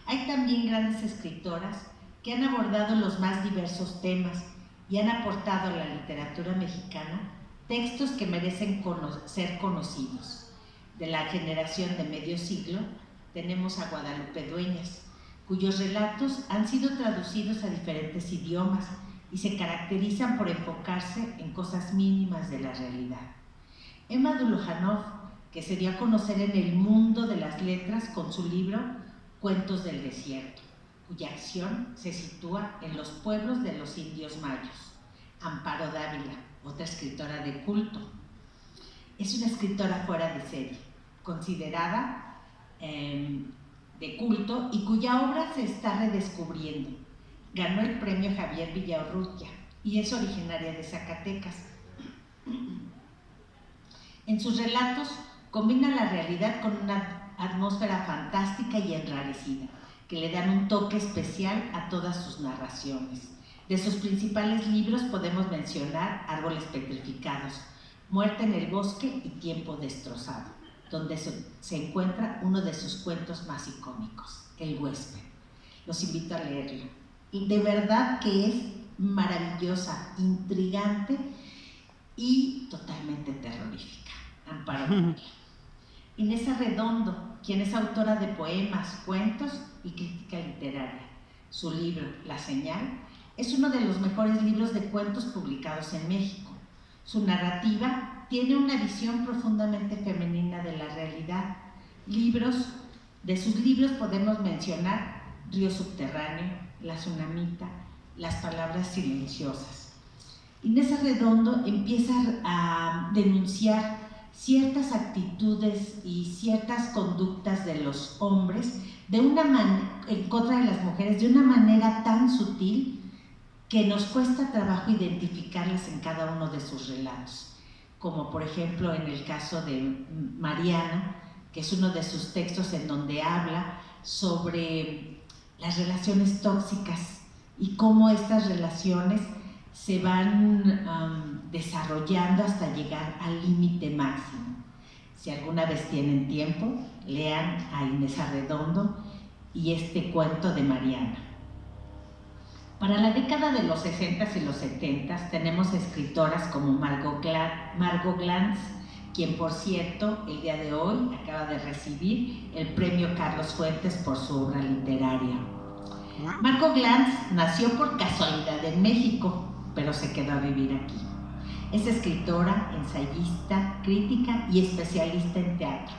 Hay también grandes escritoras que han abordado los más diversos temas y han aportado a la literatura mexicana textos que merecen ser conocidos. De la generación de medio siglo tenemos a Guadalupe Dueñas, cuyos relatos han sido traducidos a diferentes idiomas y se caracterizan por enfocarse en cosas mínimas de la realidad. Emma Dulujanov, que se dio a conocer en el mundo de las letras con su libro Cuentos del Desierto, cuya acción se sitúa en los pueblos de los indios mayos. Amparo Dávila, otra escritora de culto, es una escritora fuera de serie, considerada de culto y cuya obra se está redescubriendo. Ganó el premio Javier Villaurrutia y es originaria de Zacatecas. En sus relatos combina la realidad con una atmósfera fantástica y enrarecida, que le dan un toque especial a todas sus narraciones. De sus principales libros podemos mencionar Árboles Petrificados, Muerte en el Bosque y Tiempo Destrozado, donde se encuentra uno de sus cuentos más icónicos, El Huésped. Los invito a leerlo. Y de verdad que es maravillosa, intrigante y totalmente terrorífica. Amparo. Inés Arredondo, quien es autora de poemas, cuentos y crítica literaria. Su libro, La Señal, es uno de los mejores libros de cuentos publicados en México. Su narrativa tiene una visión profundamente femenina de la realidad. De sus libros podemos mencionar Río Subterráneo, La Tsunamita, Las Palabras Silenciosas. Inés Arredondo empieza a denunciar ciertas actitudes y ciertas conductas de los hombres en contra de las mujeres de una manera tan sutil que nos cuesta trabajo identificarlas en cada uno de sus relatos, como por ejemplo en el caso de Mariana, que es uno de sus textos en donde habla sobre las relaciones tóxicas y cómo estas relaciones se van desarrollando hasta llegar al límite máximo. Si alguna vez tienen tiempo, lean a Inés Arredondo y este cuento de Mariana. Para la década de los 60s y los 70s tenemos escritoras como Margot Glantz, quien por cierto el día de hoy acaba de recibir el premio Carlos Fuentes por su obra literaria. Margot Glantz nació por casualidad en México, pero se quedó a vivir aquí. Es escritora, ensayista, crítica y especialista en teatro.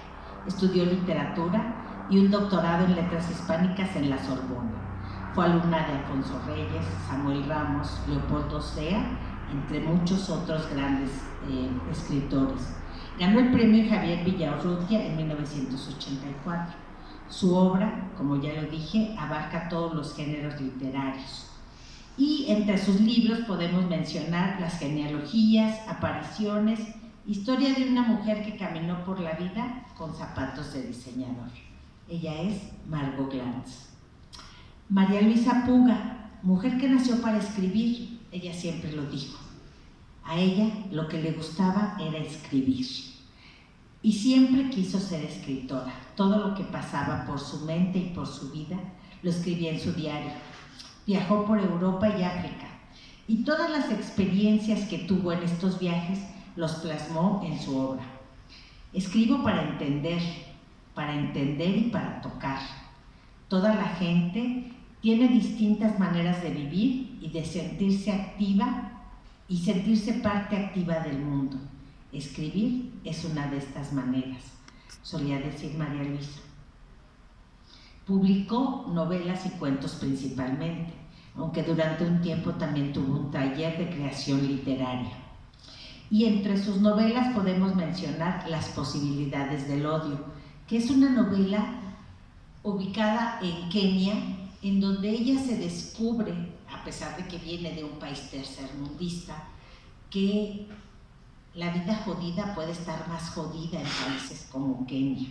Estudió literatura y un doctorado en letras hispánicas en la Sorbona. Fue alumna de Alfonso Reyes, Samuel Ramos, Leopoldo Sea, entre muchos otros grandes escritores. Ganó el premio Javier Villaurrutia en 1984. Su obra, como ya lo dije, abarca todos los géneros literarios. Y entre sus libros podemos mencionar Las genealogías, Apariciones, Historia de una mujer que caminó por la vida con zapatos de diseñador. Ella es Margot Glantz. María Luisa Puga, mujer que nació para escribir, ella siempre lo dijo. A ella lo que le gustaba era escribir. Y siempre quiso ser escritora. Todo lo que pasaba por su mente y por su vida lo escribía en su diario. Viajó por Europa y África. Y todas las experiencias que tuvo en estos viajes los plasmó en su obra. Escribo para entender y para tocar. Toda la gente tiene distintas maneras de vivir y de sentirse activa y sentirse parte activa del mundo. Escribir es una de estas maneras, solía decir María Luisa. Publicó novelas y cuentos principalmente, aunque durante un tiempo también tuvo un taller de creación literaria. Y entre sus novelas podemos mencionar Las posibilidades del odio, que es una novela ubicada en Kenia, en donde ella se descubre, a pesar de que viene de un país tercermundista, que la vida jodida puede estar más jodida en países como Kenia.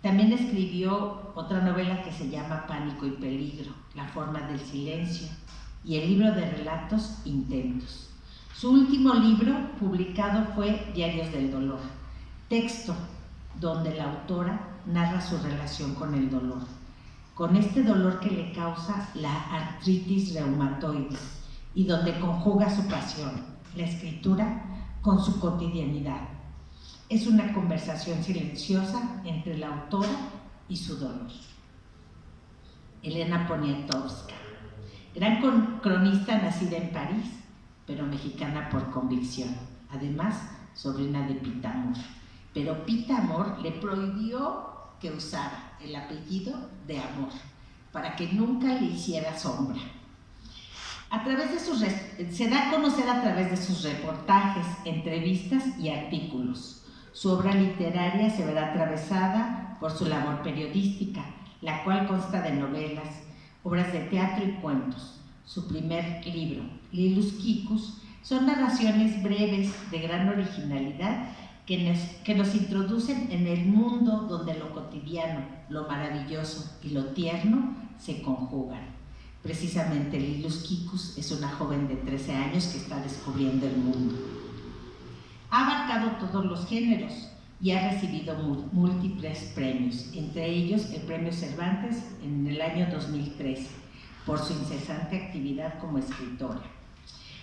También escribió otra novela que se llama Pánico y Peligro, La forma del silencio, y el libro de relatos Intentos. Su último libro publicado fue Diarios del dolor, texto donde la autora narra su relación con el dolor, con este dolor que le causa la artritis reumatoide y donde conjuga su pasión, la escritura, con su cotidianidad. Es una conversación silenciosa entre la autora y su dolor. Elena Poniatowska, gran cronista nacida en París, pero mexicana por convicción, además sobrina de Pita Amor. Pero Pita Amor le prohibió que usara el apellido de Amor, para que nunca le hiciera sombra. Se da a conocer a través de sus reportajes, entrevistas y artículos. Su obra literaria se verá atravesada por su labor periodística, la cual consta de novelas, obras de teatro y cuentos. Su primer libro, Lilus Kikus, son narraciones breves de gran originalidad que nos introducen en el mundo donde lo cotidiano, lo maravilloso y lo tierno se conjugan. Precisamente Lilus Kikus es una joven de 13 años que está descubriendo el mundo. Ha abarcado todos los géneros y ha recibido múltiples premios, entre ellos el Premio Cervantes en el año 2013, por su incesante actividad como escritora.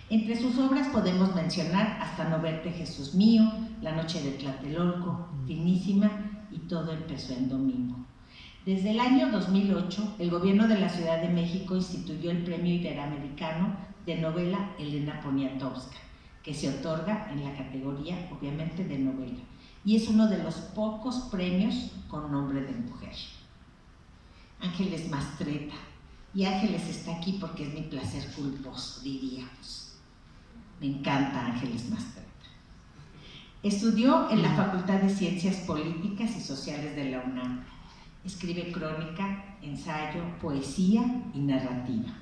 Entre sus obras podemos mencionar Hasta no verte, Jesús mío, La noche de Tlatelolco, Finísima y Todo empezó en domingo. Desde el año 2008, el gobierno de la Ciudad de México instituyó el Premio Iberoamericano de Novela Elena Poniatowska, que se otorga en la categoría, obviamente, de novela, y es uno de los pocos premios con nombre de mujer. Ángeles Mastretta, y Ángeles está aquí porque es mi placer culposo, diríamos. Me encanta Ángeles Mastretta. Estudió en la Facultad de Ciencias Políticas y Sociales de la UNAM. Escribe crónica, ensayo, poesía y narrativa.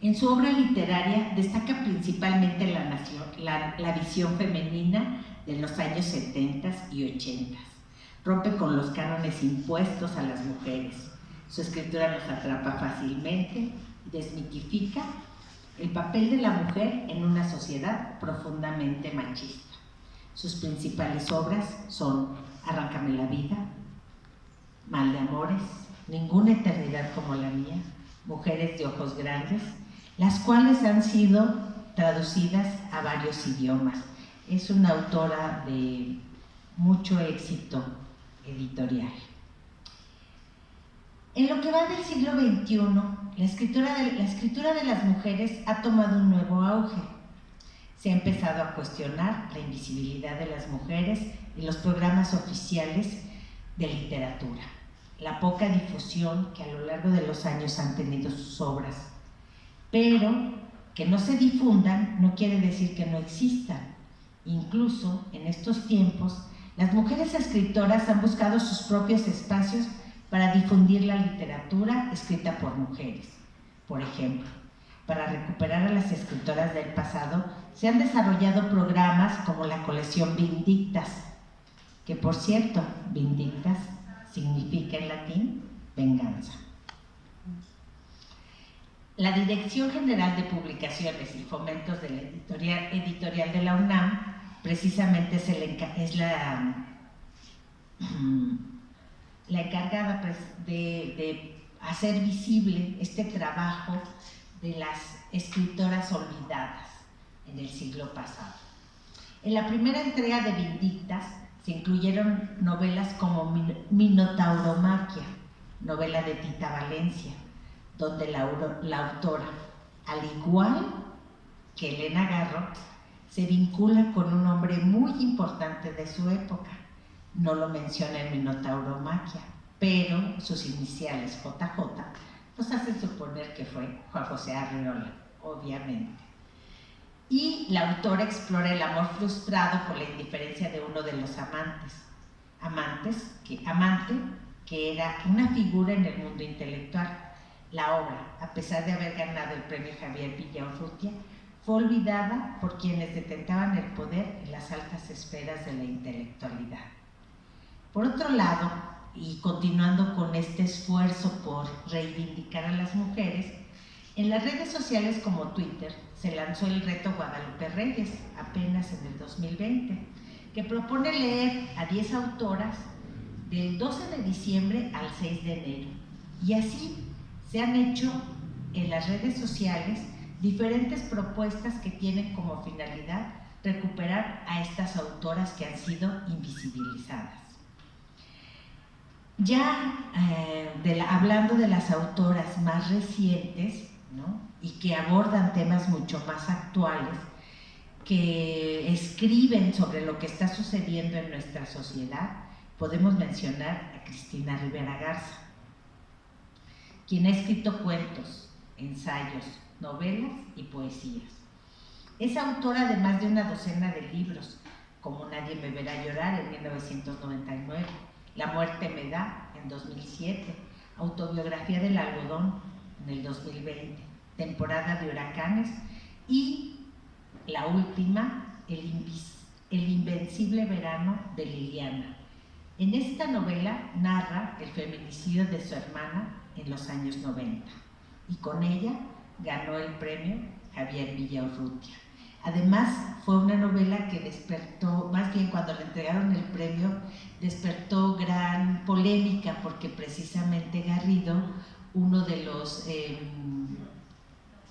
En su obra literaria destaca principalmente la visión femenina de los años 70 y 80. Rompe con los cánones impuestos a las mujeres. Su escritura nos atrapa fácilmente y desmitifica el papel de la mujer en una sociedad profundamente machista. Sus principales obras son Arráncame la vida, Mal de amores, Ninguna eternidad como la mía, Mujeres de ojos grandes, las cuales han sido traducidas a varios idiomas. Es una autora de mucho éxito editorial. En lo que va del siglo XXI, la escritura de las mujeres ha tomado un nuevo auge. Se ha empezado a cuestionar la invisibilidad de las mujeres en los programas oficiales de literatura, la poca difusión que a lo largo de los años han tenido sus obras. Pero que no se difundan no quiere decir que no existan. Incluso en estos tiempos, las mujeres escritoras han buscado sus propios espacios para difundir la literatura escrita por mujeres. Por ejemplo, para recuperar a las escritoras del pasado, se han desarrollado programas como la colección Vindictas, que por cierto, Vindictas significa en latín venganza. La Dirección General de Publicaciones y Fomentos de la Editorial de la UNAM precisamente es la encargada pues, de hacer visible este trabajo de las escritoras olvidadas en el siglo pasado. En la primera entrega de Vindictas se incluyeron novelas como Minotauromaquia, novela de Tita Valencia, donde la autora, al igual que Elena Garro, se vincula con un hombre muy importante de su época. No lo menciona en Minotauromaquia, pero sus iniciales JJ nos hacen suponer que fue Juan José Arreola, obviamente. Y la autora explora el amor frustrado por la indiferencia de uno de los amante, que era una figura en el mundo intelectual. La obra, a pesar de haber ganado el premio Javier Villaurrutia, fue olvidada por quienes detentaban el poder en las altas esferas de la intelectualidad. Por otro lado, y continuando con este esfuerzo por reivindicar a las mujeres, en las redes sociales como Twitter se lanzó el reto Guadalupe Reyes, apenas en el 2020, que propone leer a 10 autoras del 12 de diciembre al 6 de enero. Y así se han hecho en las redes sociales diferentes propuestas que tienen como finalidad recuperar a estas autoras que han sido invisibilizadas. Ya hablando de las autoras más recientes, ¿no? Y que abordan temas mucho más actuales, que escriben sobre lo que está sucediendo en nuestra sociedad, podemos mencionar a Cristina Rivera Garza, quien ha escrito cuentos, ensayos, novelas y poesías. Es autora de más de una docena de libros, como Nadie me verá llorar en 1999, La muerte me da en 2007, Autobiografía del algodón en el 2020, Temporada de huracanes y la última, El invencible verano de Liliana. En esta novela narra el feminicidio de su hermana en los años 90 y con ella ganó el premio Javier Villaurrutia. Además, fue una novela que despertó, más bien cuando le entregaron el premio, despertó gran polémica porque precisamente Garrido, uno de los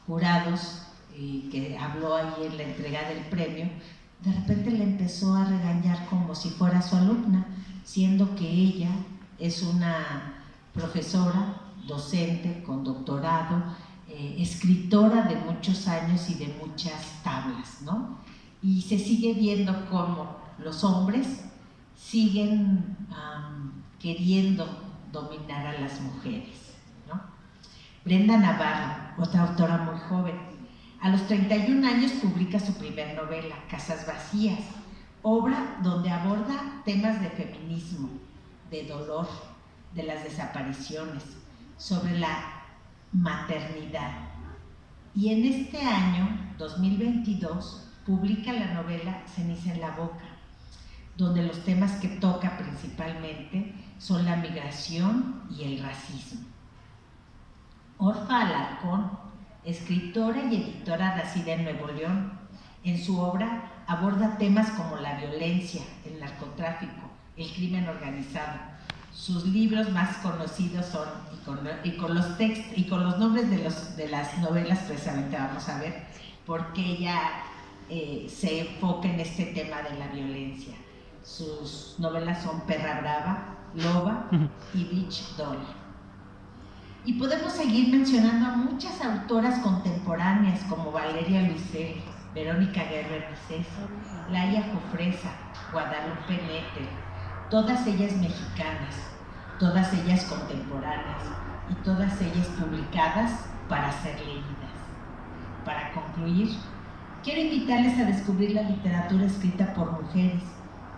jurados que habló ahí en la entrega del premio, de repente le empezó a regañar como si fuera su alumna, siendo que ella es una profesora, docente con doctorado, escritora de muchos años y de muchas tablas, ¿no? Y se sigue viendo cómo los hombres siguen queriendo dominar a las mujeres, ¿no? Brenda Navarro, otra autora muy joven, a los 31 años publica su primer novela, Casas Vacías, obra donde aborda temas de feminismo, de dolor, de las desapariciones, sobre la maternidad. Y en este año, 2022, publica la novela Ceniza en la boca, donde los temas que toca principalmente son la migración y el racismo. Orfa Alarcón escritora y editora nacida en Nuevo León. En su obra aborda temas como la violencia, el narcotráfico, el crimen organizado. Sus libros más conocidos son, y con los nombres de las novelas, precisamente vamos a ver, porque ella se enfoca en este tema de la violencia. Sus novelas son Perra Brava, Loba y Beach Doll. Y podemos seguir mencionando a muchas autoras contemporáneas como Valeria Luisel, Verónica Guerrero Cés, Laia Jofresa, Guadalupe Nettel, todas ellas mexicanas, todas ellas contemporáneas y todas ellas publicadas para ser leídas. Para concluir, quiero invitarles a descubrir la literatura escrita por mujeres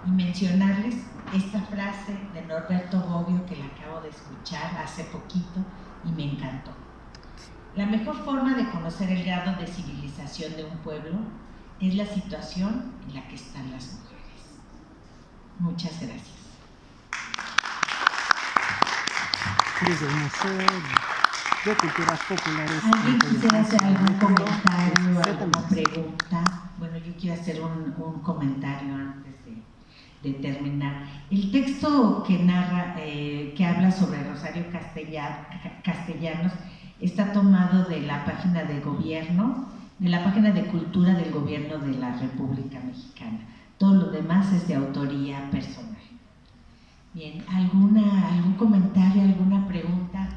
y mencionarles esta frase de Norberto Bobbio que la acabo de escuchar hace poquito y me encantó. La mejor forma de conocer el grado de civilización de un pueblo es la situación en la que están las mujeres. Muchas gracias. De culturas populares. ¿Alguien quisiera hacer algún comentario, alguna pregunta? Bueno, yo quiero hacer un comentario antes de terminar. El texto que narra, que habla sobre Rosario Castellanos, está tomado de la página de gobierno, de la página de cultura del gobierno de la República Mexicana. Todo lo demás es de autoría personal. Bien, ¿algún comentario, alguna pregunta?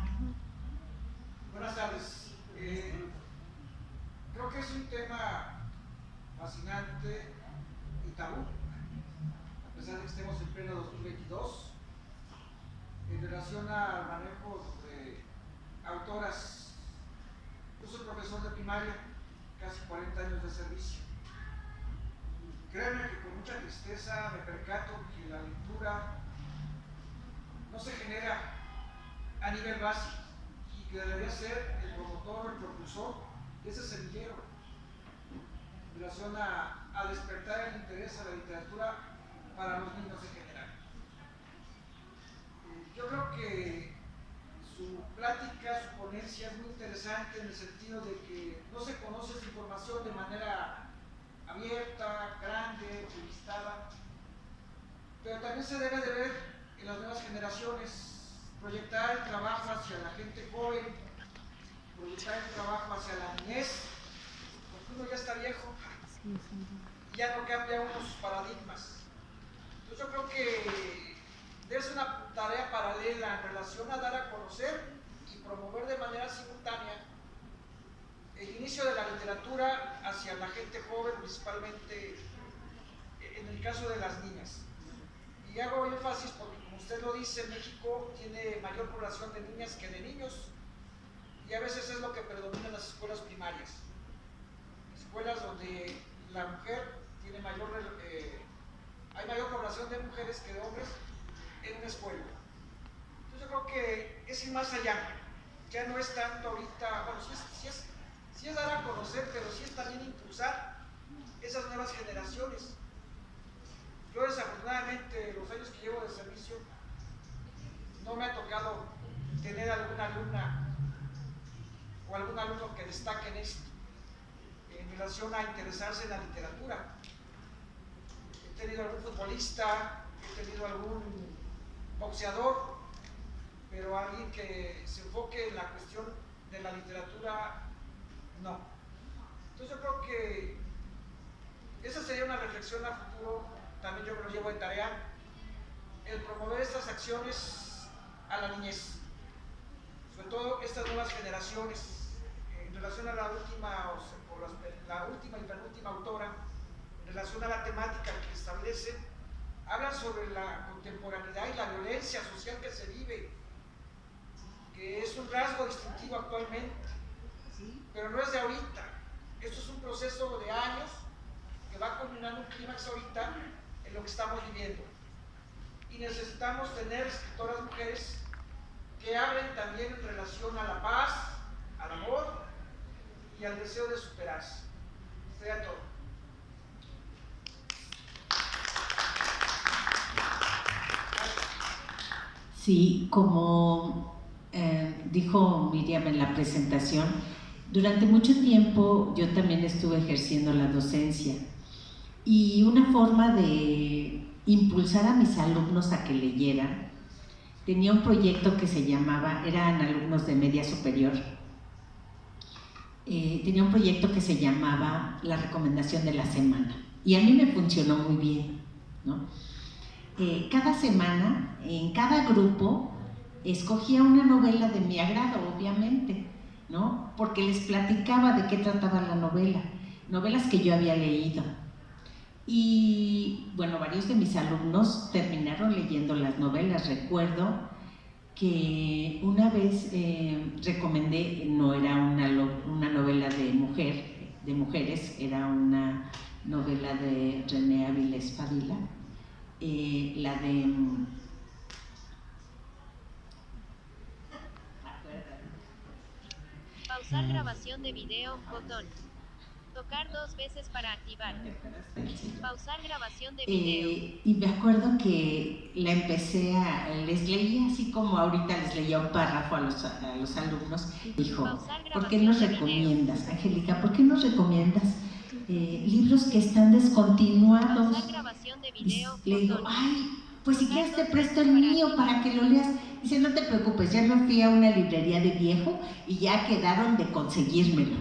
Buenas tardes. Creo que es un tema fascinante y tabú, a pesar de que estemos en pleno 2022, en relación al manejo de autoras. Yo soy profesor de primaria, casi 40 años de servicio. Créanme que con mucha tristeza me percato que la lectura no se genera a nivel básico y que debería ser el promotor, el propulsor de ese semillero en relación a despertar el interés a la literatura para los niños en general. Yo creo que su plática, su ponencia es muy interesante en el sentido de que no se conoce esa información de manera abierta, grande, entrevistada, pero también se debe de ver en las nuevas generaciones, proyectar el trabajo hacia la gente joven, proyectar el trabajo hacia la niñez, porque uno ya está viejo y ya no cambia uno sus paradigmas. Entonces yo creo que debe ser una tarea paralela en relación a dar a conocer y promover de manera simultánea el inicio de la literatura hacia la gente joven, principalmente en el caso de las niñas. Y hago énfasis porque, como usted lo dice, México tiene mayor población de niñas que de niños, y a veces es lo que predomina en las escuelas primarias. Escuelas donde la mujer tiene hay mayor población de mujeres que de hombres en una escuela. Entonces yo creo que es ir más allá. Ya no es tanto ahorita, bueno, sí es dar a conocer, pero sí es también impulsar esas nuevas generaciones. Yo desafortunadamente, los años que llevo de servicio, no me ha tocado tener alguna alumna o algún alumno que destaque en esto, en relación a interesarse en la literatura. He tenido algún futbolista, he tenido algún boxeador, pero alguien que se enfoque en la cuestión de la literatura, no. Entonces yo creo que esa sería una reflexión a futuro. También yo me lo llevo de tarea, el promover estas acciones a la niñez, sobre todo estas nuevas generaciones, en relación a la última y penúltima autora, en relación a la temática que establece, hablan sobre la contemporaneidad y la violencia social que se vive, que es un rasgo distintivo actualmente, pero no es de ahorita. Esto es un proceso de años que va culminando un clímax ahorita en lo que estamos viviendo. Y necesitamos tener escritoras mujeres que hablen también en relación a la paz, al amor y al deseo de superarse. Sería todo. Sí, como dijo Miriam en la presentación, Durante mucho tiempo yo también estuve ejerciendo la docencia y una forma de impulsar a mis alumnos a que leyeran, tenía un proyecto que se llamaba, eran alumnos de media superior, tenía un proyecto que se llamaba La Recomendación de la Semana y a mí me funcionó muy bien, ¿no? Cada semana, en cada grupo, escogía una novela de mi agrado, obviamente, ¿no? Porque les platicaba de qué trataba la novela, novelas que yo había leído. Y bueno, varios de mis alumnos terminaron leyendo las novelas. Recuerdo que una vez recomendé, no era una novela de mujeres, era una novela de René Avilés Padilla, la de... Pausar grabación de video, botón. Tocar 2 veces para activar. Pausar grabación de video. Y me acuerdo que la empecé les leía así como ahorita les leía un párrafo a los alumnos. Dijo, ¿por qué nos recomiendas, Angélica? ¿Por qué nos recomiendas libros que están descontinuados? Pausar grabación de video, Le digo, botón. ay, pues si quieres te presto el mío para que lo leas. Dice, no te preocupes, ya me fui a una librería de viejo y ya quedaron de conseguírmelo,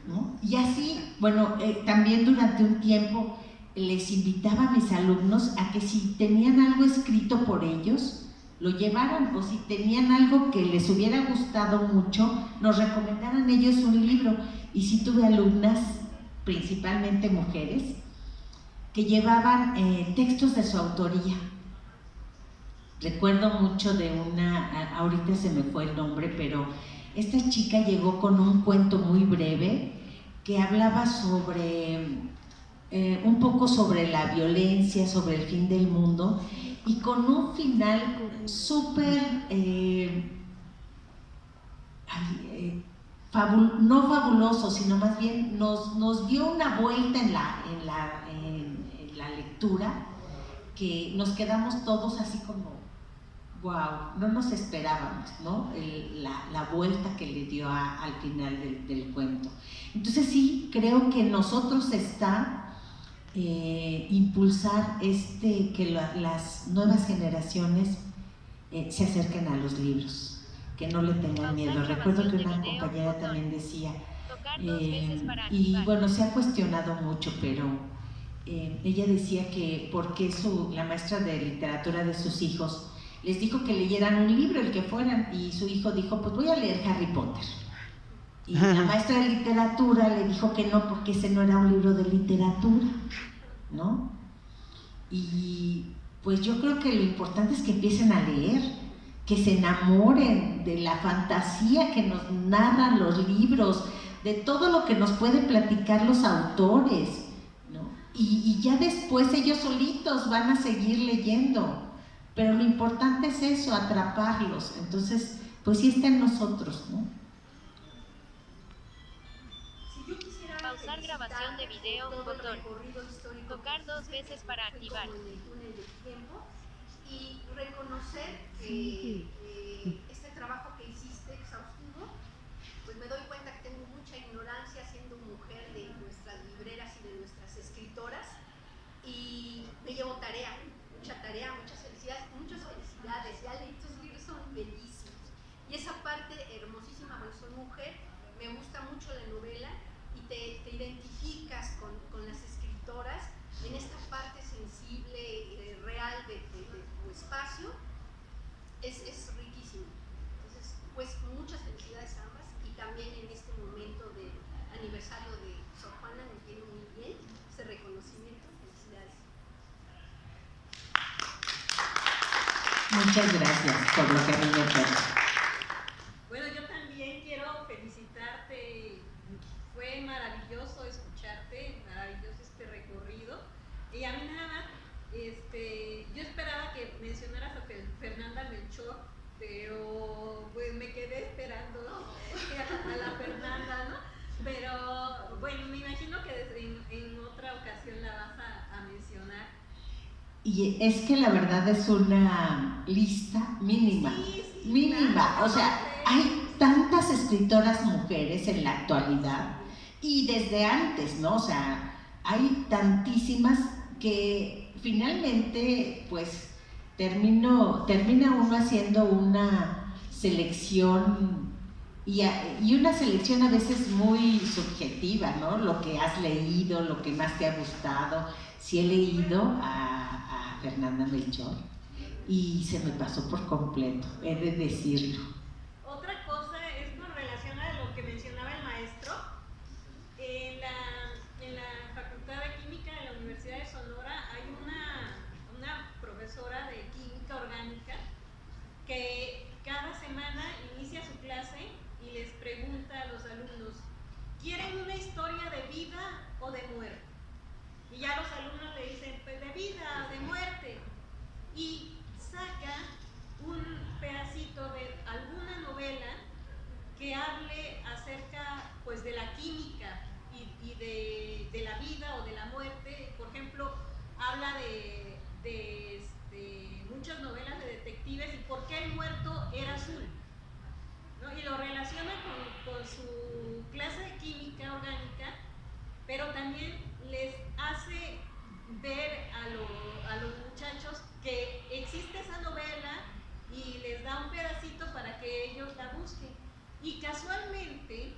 ¿no? Y así, bueno, también durante un tiempo les invitaba a mis alumnos a que si tenían algo escrito por ellos, lo llevaran, o si tenían algo que les hubiera gustado mucho, nos recomendaran ellos un libro. Y sí tuve alumnas, principalmente mujeres, que llevaban textos de su autoría. Recuerdo mucho de una, ahorita se me fue el nombre, pero esta chica llegó con un cuento muy breve que hablaba sobre, un poco sobre la violencia, sobre el fin del mundo, y con un final súper, no fabuloso, sino más bien nos dio una vuelta en la lectura, que nos quedamos todos así como, wow, no nos esperábamos, ¿no? La vuelta que le dio al final del cuento. Entonces sí, creo que nosotros está impulsar que las nuevas generaciones se acerquen a los libros, que no le tengan miedo. Recuerdo que una compañera también decía, y bueno, se ha cuestionado mucho, pero ella decía que porque la maestra de literatura de sus hijos les dijo que leyeran un libro, el que fueran, y su hijo dijo, pues voy a leer Harry Potter. Y la maestra de literatura le dijo que no, porque ese no era un libro de literatura, ¿no? Y pues yo creo que lo importante es que empiecen a leer, que se enamoren de la fantasía que nos narran los libros, de todo lo que nos pueden platicar los autores, ¿no? Y ya después ellos solitos van a seguir leyendo. Pero lo importante es eso, atraparlos. Entonces, pues sí está en nosotros, ¿no? Si yo quisiera pausar grabación de video, botón. Tocar 2 veces para activar. Y reconocer que este trabajo que hiciste exhaustivo, pues me doy cuenta que tengo mucha ignorancia siendo mujer de nuestras libreras y de nuestras escritoras, y me llevo muchas felicidades, ya leí tus libros, son bellísimos. Y esa parte hermosísima, porque soy mujer, me gusta mucho la novela y te identificas con las escritoras en esta parte sensible, real de tu espacio, es riquísimo. Entonces, pues muchas felicidades a ambas, y también en este momento de aniversario de Sor Juana nos viene muy bien ese reconocimiento. Felicidades. Muchas gracias por lo que me dijeron. Bueno, yo también quiero felicitarte. Fue maravilloso escucharte, maravilloso este recorrido. Y a mí nada más, yo esperaba que mencionaras a Fernanda Melchor, pero pues me quedé esperando a la Fernanda, ¿no? Pero bueno, me imagino que en otra ocasión la vas a mencionar. Y es que la verdad es una lista mínima, Sí, mínima, claro, o sea, hay tantas escritoras mujeres en la actualidad y desde antes, ¿no? O sea, hay tantísimas que finalmente, pues, termina uno haciendo una selección y una selección a veces muy subjetiva, ¿no? Lo que has leído, lo que más te ha gustado. Sí he leído a Fernanda Melchor y se me pasó por completo, he de decirlo. Otra cosa es con relación a lo que mencionaba el maestro. En la Facultad de Química de la Universidad de Sonora hay una profesora de química orgánica que cada semana inicia su clase y les pregunta a los alumnos: ¿quieren una historia de vida o de muerte? Y ya los alumnos le dicen, pues de vida, de muerte. Y saca un pedacito de alguna novela que hable acerca, pues, de la química y de la vida o de la muerte. Por ejemplo, habla de muchas novelas de detectives y por qué el muerto era azul, ¿no? Y lo relaciona con su clase de química orgánica, pero también les hace ver a los muchachos que existe esa novela y les da un pedacito para que ellos la busquen. Y casualmente,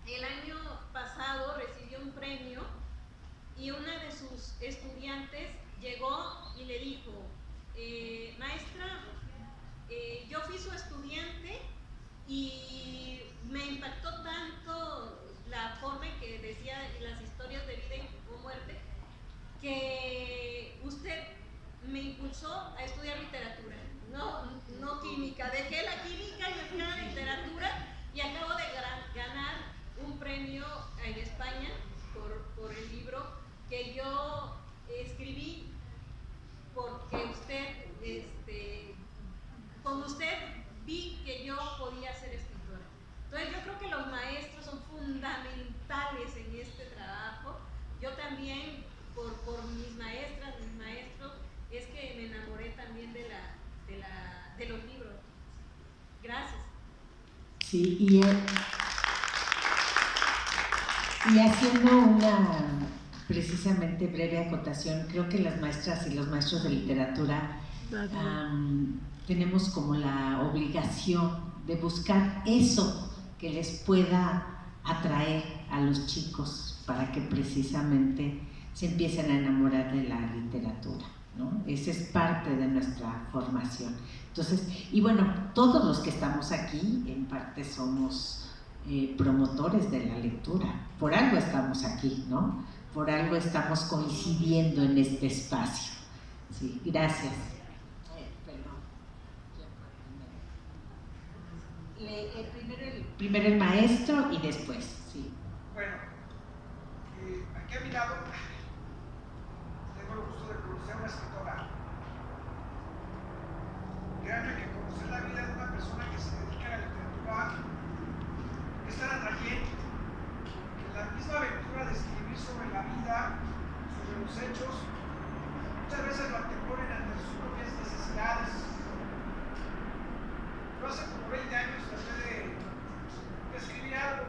el año pasado recibió un premio y una de sus estudiantes llegó y le dijo: maestra, yo fui su estudiante y me impactó tanto la forma en que decía las historias de vida o muerte que usted me impulsó a estudiar literatura, no química. Dejé la química y me fui a la literatura y acabo de ganar un premio en España por el libro que yo escribí, porque con usted vi que yo podía ser escritora. Entonces yo creo que los maestros son fundamentales en este trabajo. Yo también, por mis maestras, mis maestros, es que me enamoré también de los libros. Gracias. Sí, y haciendo una precisamente breve acotación, creo que las maestras y los maestros de literatura tenemos como la obligación de buscar eso que les pueda atraer a los chicos para que precisamente se empiecen a enamorar de la literatura, ¿no? Esa es parte de nuestra formación. Entonces, y bueno, todos los que estamos aquí en parte somos promotores de la lectura. Por algo estamos aquí, ¿no? Por algo estamos coincidiendo en este espacio. Sí, gracias. Primero el maestro y después, sí. Bueno, aquí a mi lado tengo el gusto de conocer a una escritora. Créanme que conocer la vida de una persona que se dedica a la literatura es tan atrayente que la misma aventura de escribir sobre la vida, sobre los hechos, muchas veces lo anteponen ante sus propias necesidades. Yo hace como 20 años traté de escribir algo,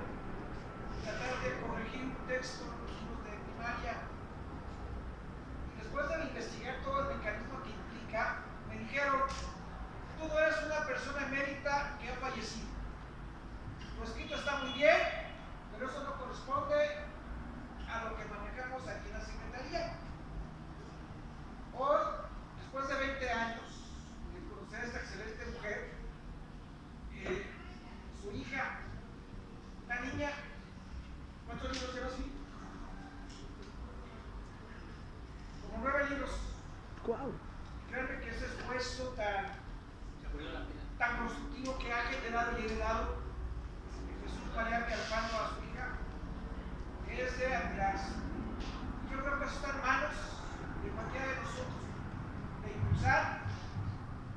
tratar de corregir un texto en los libros de primaria. Y después de investigar todo el mecanismo que implica, me dijeron: tú no eres una persona emérita que ha fallecido. Lo escrito está muy bien, pero eso no corresponde a lo que manejamos aquí en la Secretaría. Hoy, después de 20 años de conocer a esta excelente mujer, su hija, una niña, ¿cuántos libros lleva así? Como 9 libros. ¡Guau! Créanme que ese esfuerzo tan constructivo que ha generado y heredado Jesús María Alfano a su hija es de admirarse. Yo creo que eso está en manos de cualquiera de nosotros, de impulsar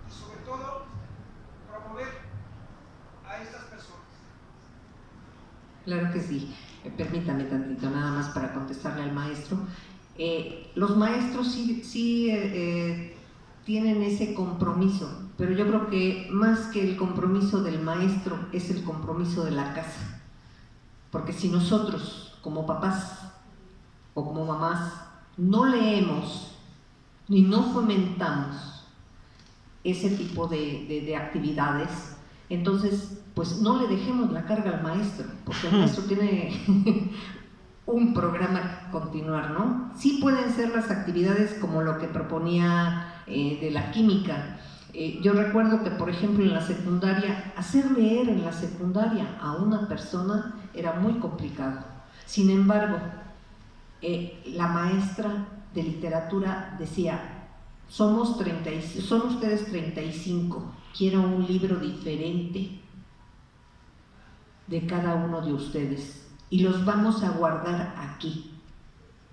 y sobre todo promover a estas personas. Claro que sí. Permítame tantito, nada más para contestarle al maestro. Los maestros sí tienen ese compromiso pero yo creo que más que el compromiso del maestro es el compromiso de la casa, porque si nosotros como papás o como mamás no leemos ni no fomentamos ese tipo de actividades, entonces pues no le dejemos la carga al maestro, porque el maestro tiene un programa que continuar, ¿no? Sí pueden ser las actividades como lo que proponía de la química. Yo recuerdo que, por ejemplo, en la secundaria, hacer leer en la secundaria a una persona era muy complicado. Sin embargo, la maestra de literatura decía: son ustedes 35, quiero un libro diferente de cada uno de ustedes y los vamos a guardar aquí.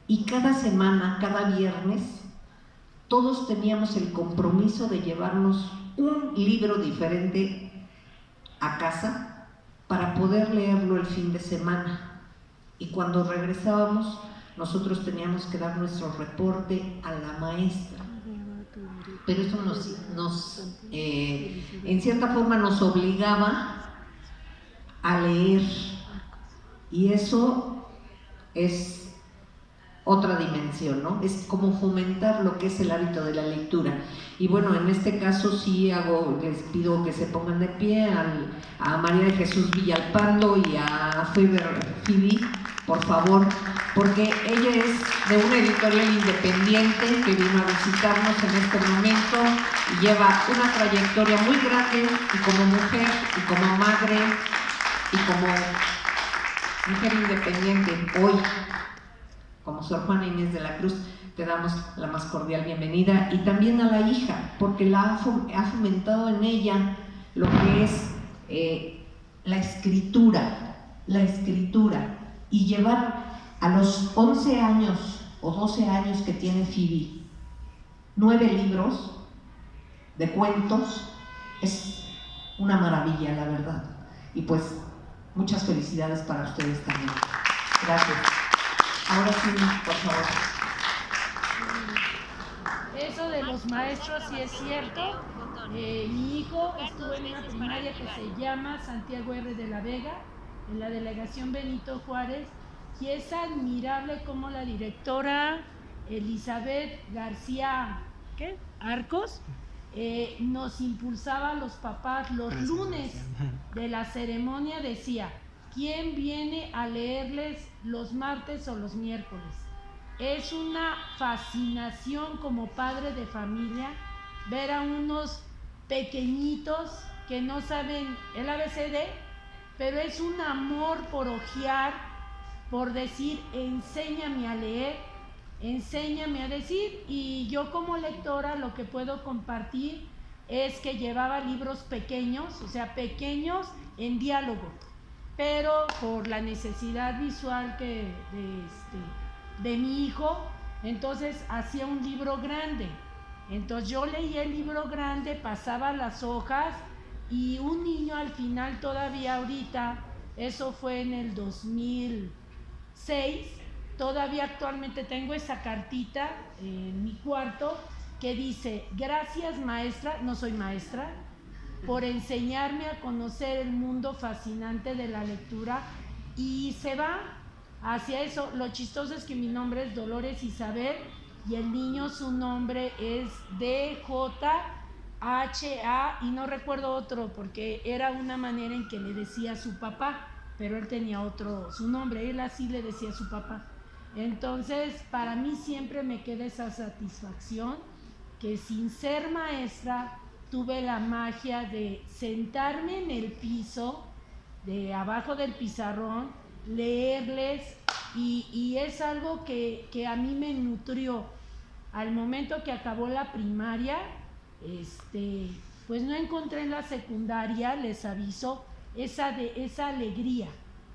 Y cada semana, cada viernes, todos teníamos el compromiso de llevarnos un libro diferente a casa para poder leerlo el fin de semana. Y cuando regresábamos, nosotros teníamos que dar nuestro reporte a la maestra. Pero eso en cierta forma nos obligaba a leer, y eso es otra dimensión, ¿no? Es como fomentar lo que es el hábito de la lectura. Y bueno, en este caso sí les pido que se pongan de pie a María de Jesús Villalpando y a Phoebe, por favor, porque ella es de una editorial independiente que vino a visitarnos en este momento y lleva una trayectoria muy grande, y como mujer, y como madre, y como mujer independiente hoy, como Sor Juana Inés de la Cruz, te damos la más cordial bienvenida, y también a la hija, porque ha fomentado en ella lo que es la escritura, y llevar a los 11 años o 12 años que tiene Phoebe 9 libros de cuentos, es una maravilla, la verdad. Y pues muchas felicidades para ustedes también. Gracias. Ahora sí, por favor. Eso de los maestros sí es cierto. Mi hijo estuvo en una primaria que se llama Santiago R. de la Vega, en la delegación Benito Juárez, y es admirable cómo la directora Elizabeth García Arcos nos impulsaba a los papás. Los lunes de la ceremonia decía: ¿quién viene a leerles los martes o los miércoles? Es una fascinación como padre de familia ver a unos pequeñitos que no saben el ABCD, pero es un amor por hojear, por decir: enséñame a leer, enséñame a decir. Y yo como lectora lo que puedo compartir es que llevaba libros pequeños, o sea, pequeños en diálogo, pero por la necesidad visual de mi hijo, entonces hacía un libro grande. Entonces yo leía el libro grande, pasaba las hojas, y un niño al final, todavía ahorita, eso fue en el 2006, todavía actualmente tengo esa cartita en mi cuarto que dice: gracias maestra, no soy maestra, por enseñarme a conocer el mundo fascinante de la lectura. Y se va hacia eso. Lo chistoso es que mi nombre es Dolores Isabel y el niño, su nombre es DJHA, y no recuerdo otro porque era una manera en que le decía a su papá, pero él tenía otro, su nombre, él así le decía a su papá. Entonces para mí siempre me queda esa satisfacción que sin ser maestra tuve la magia de sentarme en el piso, de abajo del pizarrón, leerles, y es algo que a mí me nutrió. Al momento que acabó la primaria, pues no encontré en la secundaria, les aviso, esa alegría.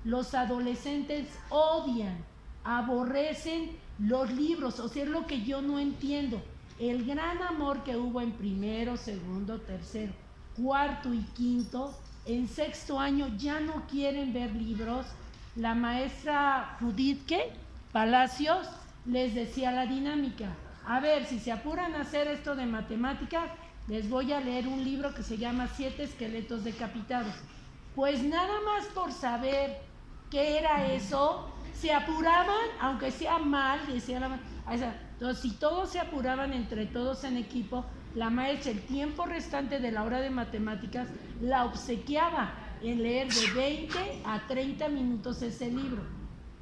Los adolescentes odian, aborrecen los libros, o sea, es lo que yo no entiendo. El gran amor que hubo en primero, segundo, tercero, cuarto y quinto, en sexto año ya no quieren ver libros. La maestra Judith Palacios les decía la dinámica: a ver, si se apuran a hacer esto de matemáticas, les voy a leer un libro que se llama 7 esqueletos decapitados. Pues nada más por saber qué era eso, se apuraban, aunque sea mal, decía la maestra. Entonces, si todos se apuraban entre todos en equipo, la maestra el tiempo restante de la hora de matemáticas la obsequiaba en leer de 20 a 30 minutos ese libro.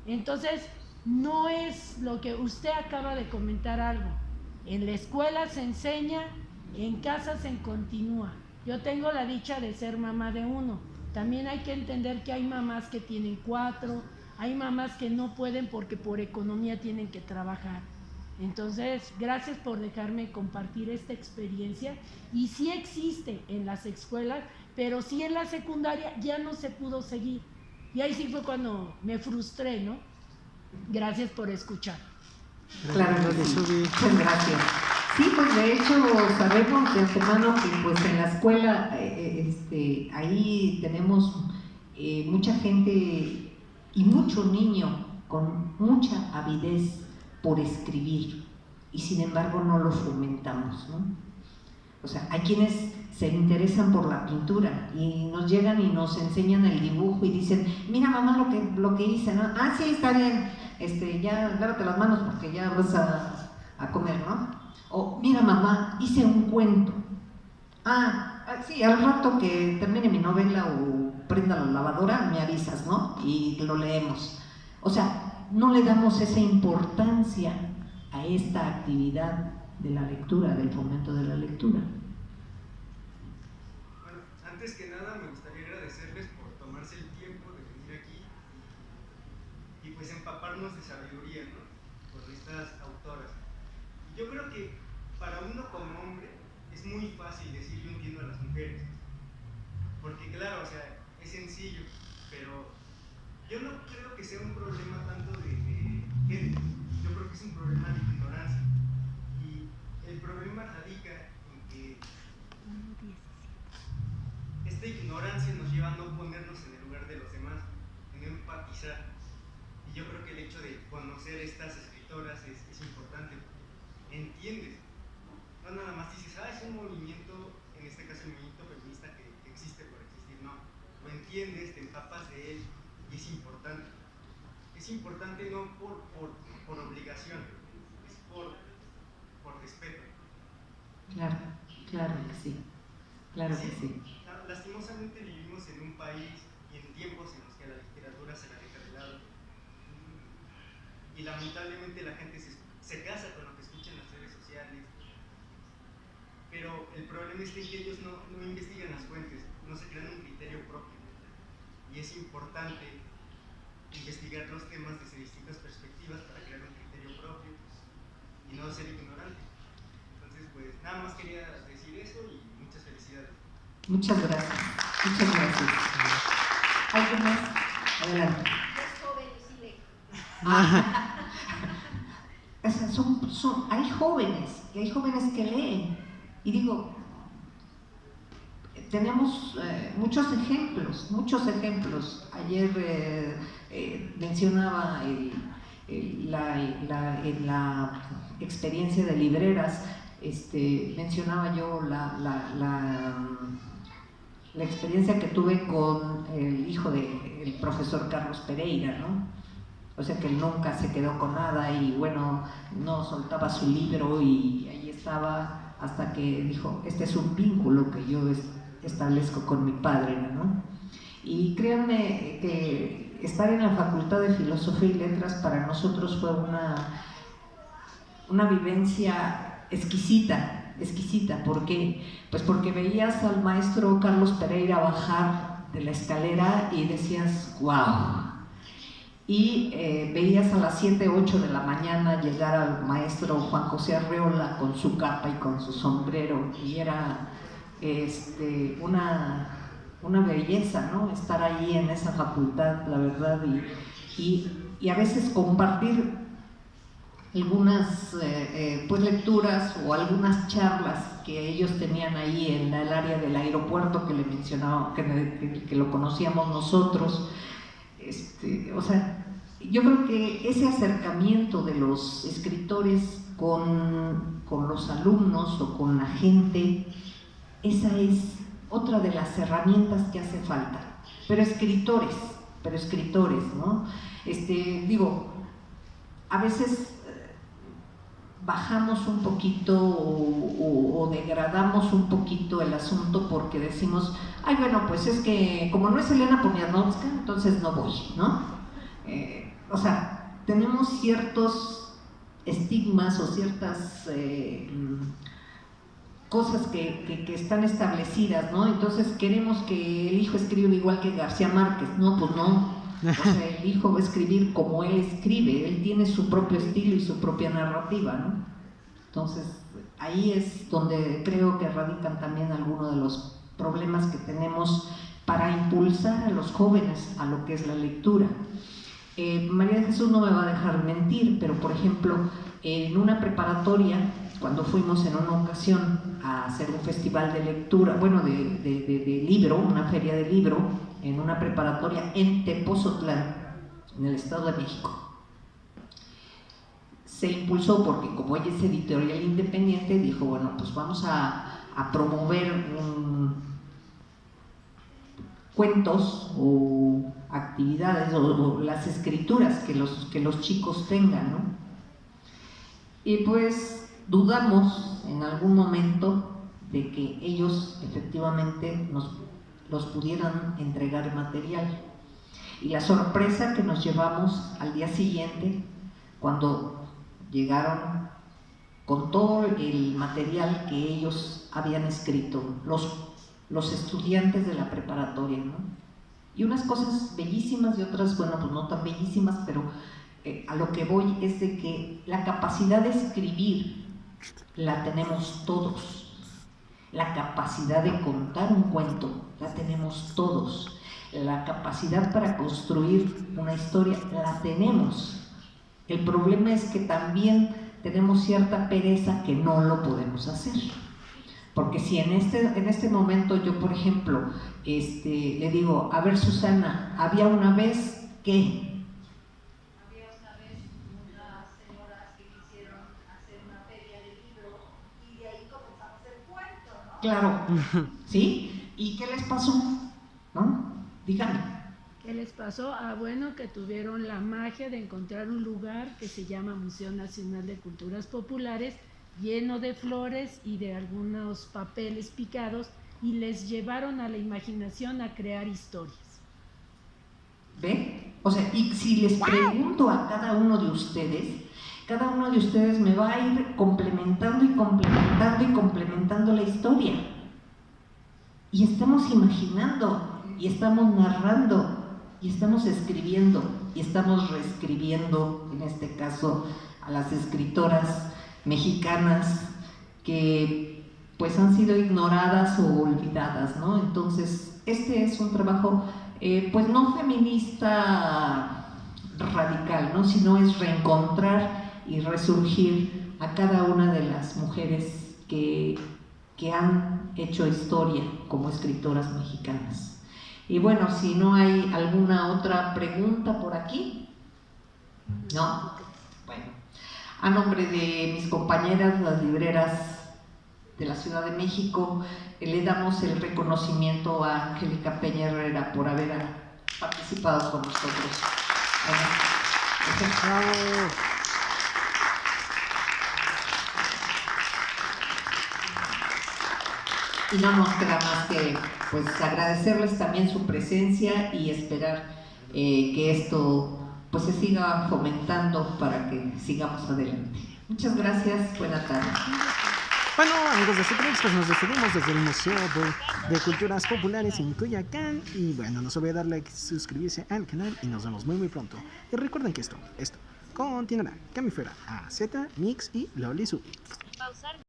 Entonces, no es lo que usted acaba de comentar algo. En la escuela se enseña, en casa se continúa. Yo tengo la dicha de ser mamá de uno. También hay que entender que hay mamás que tienen 4, hay mamás que no pueden porque por economía tienen que trabajar. Entonces, gracias por dejarme compartir esta experiencia. Y sí existe en las escuelas, pero sí en la secundaria ya no se pudo seguir. Y ahí sí fue cuando me frustré, ¿no? Gracias por escuchar. Claro que sí. Muchas gracias. Sí, pues de hecho sabemos de antemano que pues en la escuela ahí tenemos mucha gente y mucho niño con mucha avidez por escribir y sin embargo no lo fomentamos, ¿no? O sea, hay quienes se interesan por la pintura y nos llegan y nos enseñan el dibujo y dicen, mira mamá lo que hice, ¿no? Ah, sí, está bien, ya lávate las manos porque ya vas a comer, ¿no? O mira mamá, hice un cuento. Sí, al rato que termine mi novela o prenda la lavadora me avisas, ¿no? Y lo leemos. O sea, no le damos esa importancia a esta actividad de la lectura, del fomento de la lectura. Bueno, antes que nada me gustaría agradecerles por tomarse el tiempo de venir aquí y pues empaparnos de sabiduría, ¿no? Por estas autoras. Y yo creo que para uno como hombre es muy fácil decir yo entiendo a las mujeres, porque claro, o sea, es sencillo, pero yo no creo que sea un problema tanto de género, yo creo que es un problema de ignorancia. Y el problema radica en que esta ignorancia nos lleva a no ponernos en el lugar de los demás, en no empatizar. Y yo creo que el hecho de conocer estas escritoras es importante. Entiendes, no nada más dices, es un movimiento, en este caso el movimiento feminista que existe por existir, no, lo entiendes, te empapas de él y es importante. Es importante no por obligación, es por respeto. Claro que sí, claro que sí. Lastimosamente vivimos en un país y en tiempos en los que la literatura se la deja de lado y lamentablemente la gente se casa con lo que escucha en las redes sociales, pero el problema es que ellos no investigan las fuentes, no se crean un criterio propio y es importante investigar los temas desde distintas perspectivas para crear un criterio propio y no ser ignorante. Entonces pues nada más quería decir eso y muchas felicidades. Muchas gracias. ¿Alguien más? Adelante. Es joven y sí lee. Hay jóvenes que leen. Y digo, tenemos muchos ejemplos. Ayer mencionaba en la experiencia de libreras, mencionaba yo la experiencia que tuve con el hijo del profesor Carlos Pereira, ¿no? O sea que él nunca se quedó con nada y bueno, no soltaba su libro y ahí estaba hasta que dijo, este es un vínculo que yo establezco con mi padre, ¿no? Y créanme que estar en la Facultad de Filosofía y Letras para nosotros fue una vivencia exquisita. ¿Por qué? Pues porque veías al maestro Carlos Pereira bajar de la escalera y decías, wow. Y veías a las 7, 8 de la mañana llegar al maestro Juan José Arreola con su capa y con su sombrero y era una belleza, ¿no? Estar ahí en esa facultad, la verdad, y a veces compartir algunas pues lecturas o algunas charlas que ellos tenían ahí en el área del aeropuerto que le mencionaba, que lo conocíamos nosotros. O sea, yo creo que ese acercamiento de los escritores con los alumnos o con la gente esa es otra de las herramientas que hace falta. Pero escritores, ¿no? Digo, a veces bajamos un poquito o degradamos un poquito el asunto porque decimos, ay, bueno, pues es que como no es Elena Poniatowska, entonces no voy, ¿no? O sea, tenemos ciertos estigmas o ciertas cosas que están establecidas, ¿no? Entonces queremos que el hijo escriba igual que García Márquez, no, pues no. O sea, el hijo va a escribir como él escribe, él tiene su propio estilo y su propia narrativa, ¿no? Entonces, ahí es donde creo que radican también algunos de los problemas que tenemos para impulsar a los jóvenes a lo que es la lectura. María de Jesús no me va a dejar mentir, pero por ejemplo, en una preparatoria, cuando fuimos en una ocasión a hacer un festival de lectura, bueno, de libro, una feria de libro, en una preparatoria en Tepozotlán, en el Estado de México. Se impulsó porque como ella es editorial independiente, dijo, bueno, pues vamos a promover cuentos o actividades o las escrituras que los chicos tengan, ¿no? Y pues dudamos en algún momento de que ellos efectivamente los pudieran entregar material. Y la sorpresa que nos llevamos al día siguiente, cuando llegaron con todo el material que ellos habían escrito, los estudiantes de la preparatoria, ¿no? Y unas cosas bellísimas y otras, bueno, pues no tan bellísimas, pero a lo que voy es de que la capacidad de escribir la tenemos todos. La capacidad de contar un cuento la tenemos todos. La capacidad para construir una historia la tenemos. El problema es que también tenemos cierta pereza que no lo podemos hacer. Porque si en este momento yo, por ejemplo, le digo, a ver, Susana, había una vez que... Claro, ¿sí? ¿Y qué les pasó? ¿No? Díganme. ¿Qué les pasó? Ah, bueno, que tuvieron la magia de encontrar un lugar que se llama Museo Nacional de Culturas Populares, lleno de flores y de algunos papeles picados, y les llevaron a la imaginación a crear historias. ¿Ve? O sea, y si les pregunto a cada uno de ustedes me va a ir complementando y complementando y complementando la historia. Y estamos imaginando, y estamos narrando, y estamos escribiendo, y estamos reescribiendo, en este caso, a las escritoras mexicanas que pues han sido ignoradas o olvidadas, ¿no? Entonces, este es un trabajo, pues no feminista radical, ¿no? Sino es reencontrar y resurgir a cada una de las mujeres que han hecho historia como escritoras mexicanas. Y bueno, si no hay alguna otra pregunta por aquí, ¿no? Bueno, a nombre de mis compañeras, las libreras de la Ciudad de México, le damos el reconocimiento a Angélica Peña Herrera por haber participado con nosotros. Y no nos queda más que pues agradecerles también su presencia y esperar que esto pues se siga fomentando para que sigamos adelante. Muchas gracias, buenas tardes. Bueno, amigos de Citrix, pues nos despedimos desde el Museo de Culturas Populares en Coyoacán. Y bueno, no se olviden darle like, suscribirse al canal y nos vemos muy pronto. Y recuerden que esto continuará. Cami fuera a Z, Mix y Loli Sub. Pausar.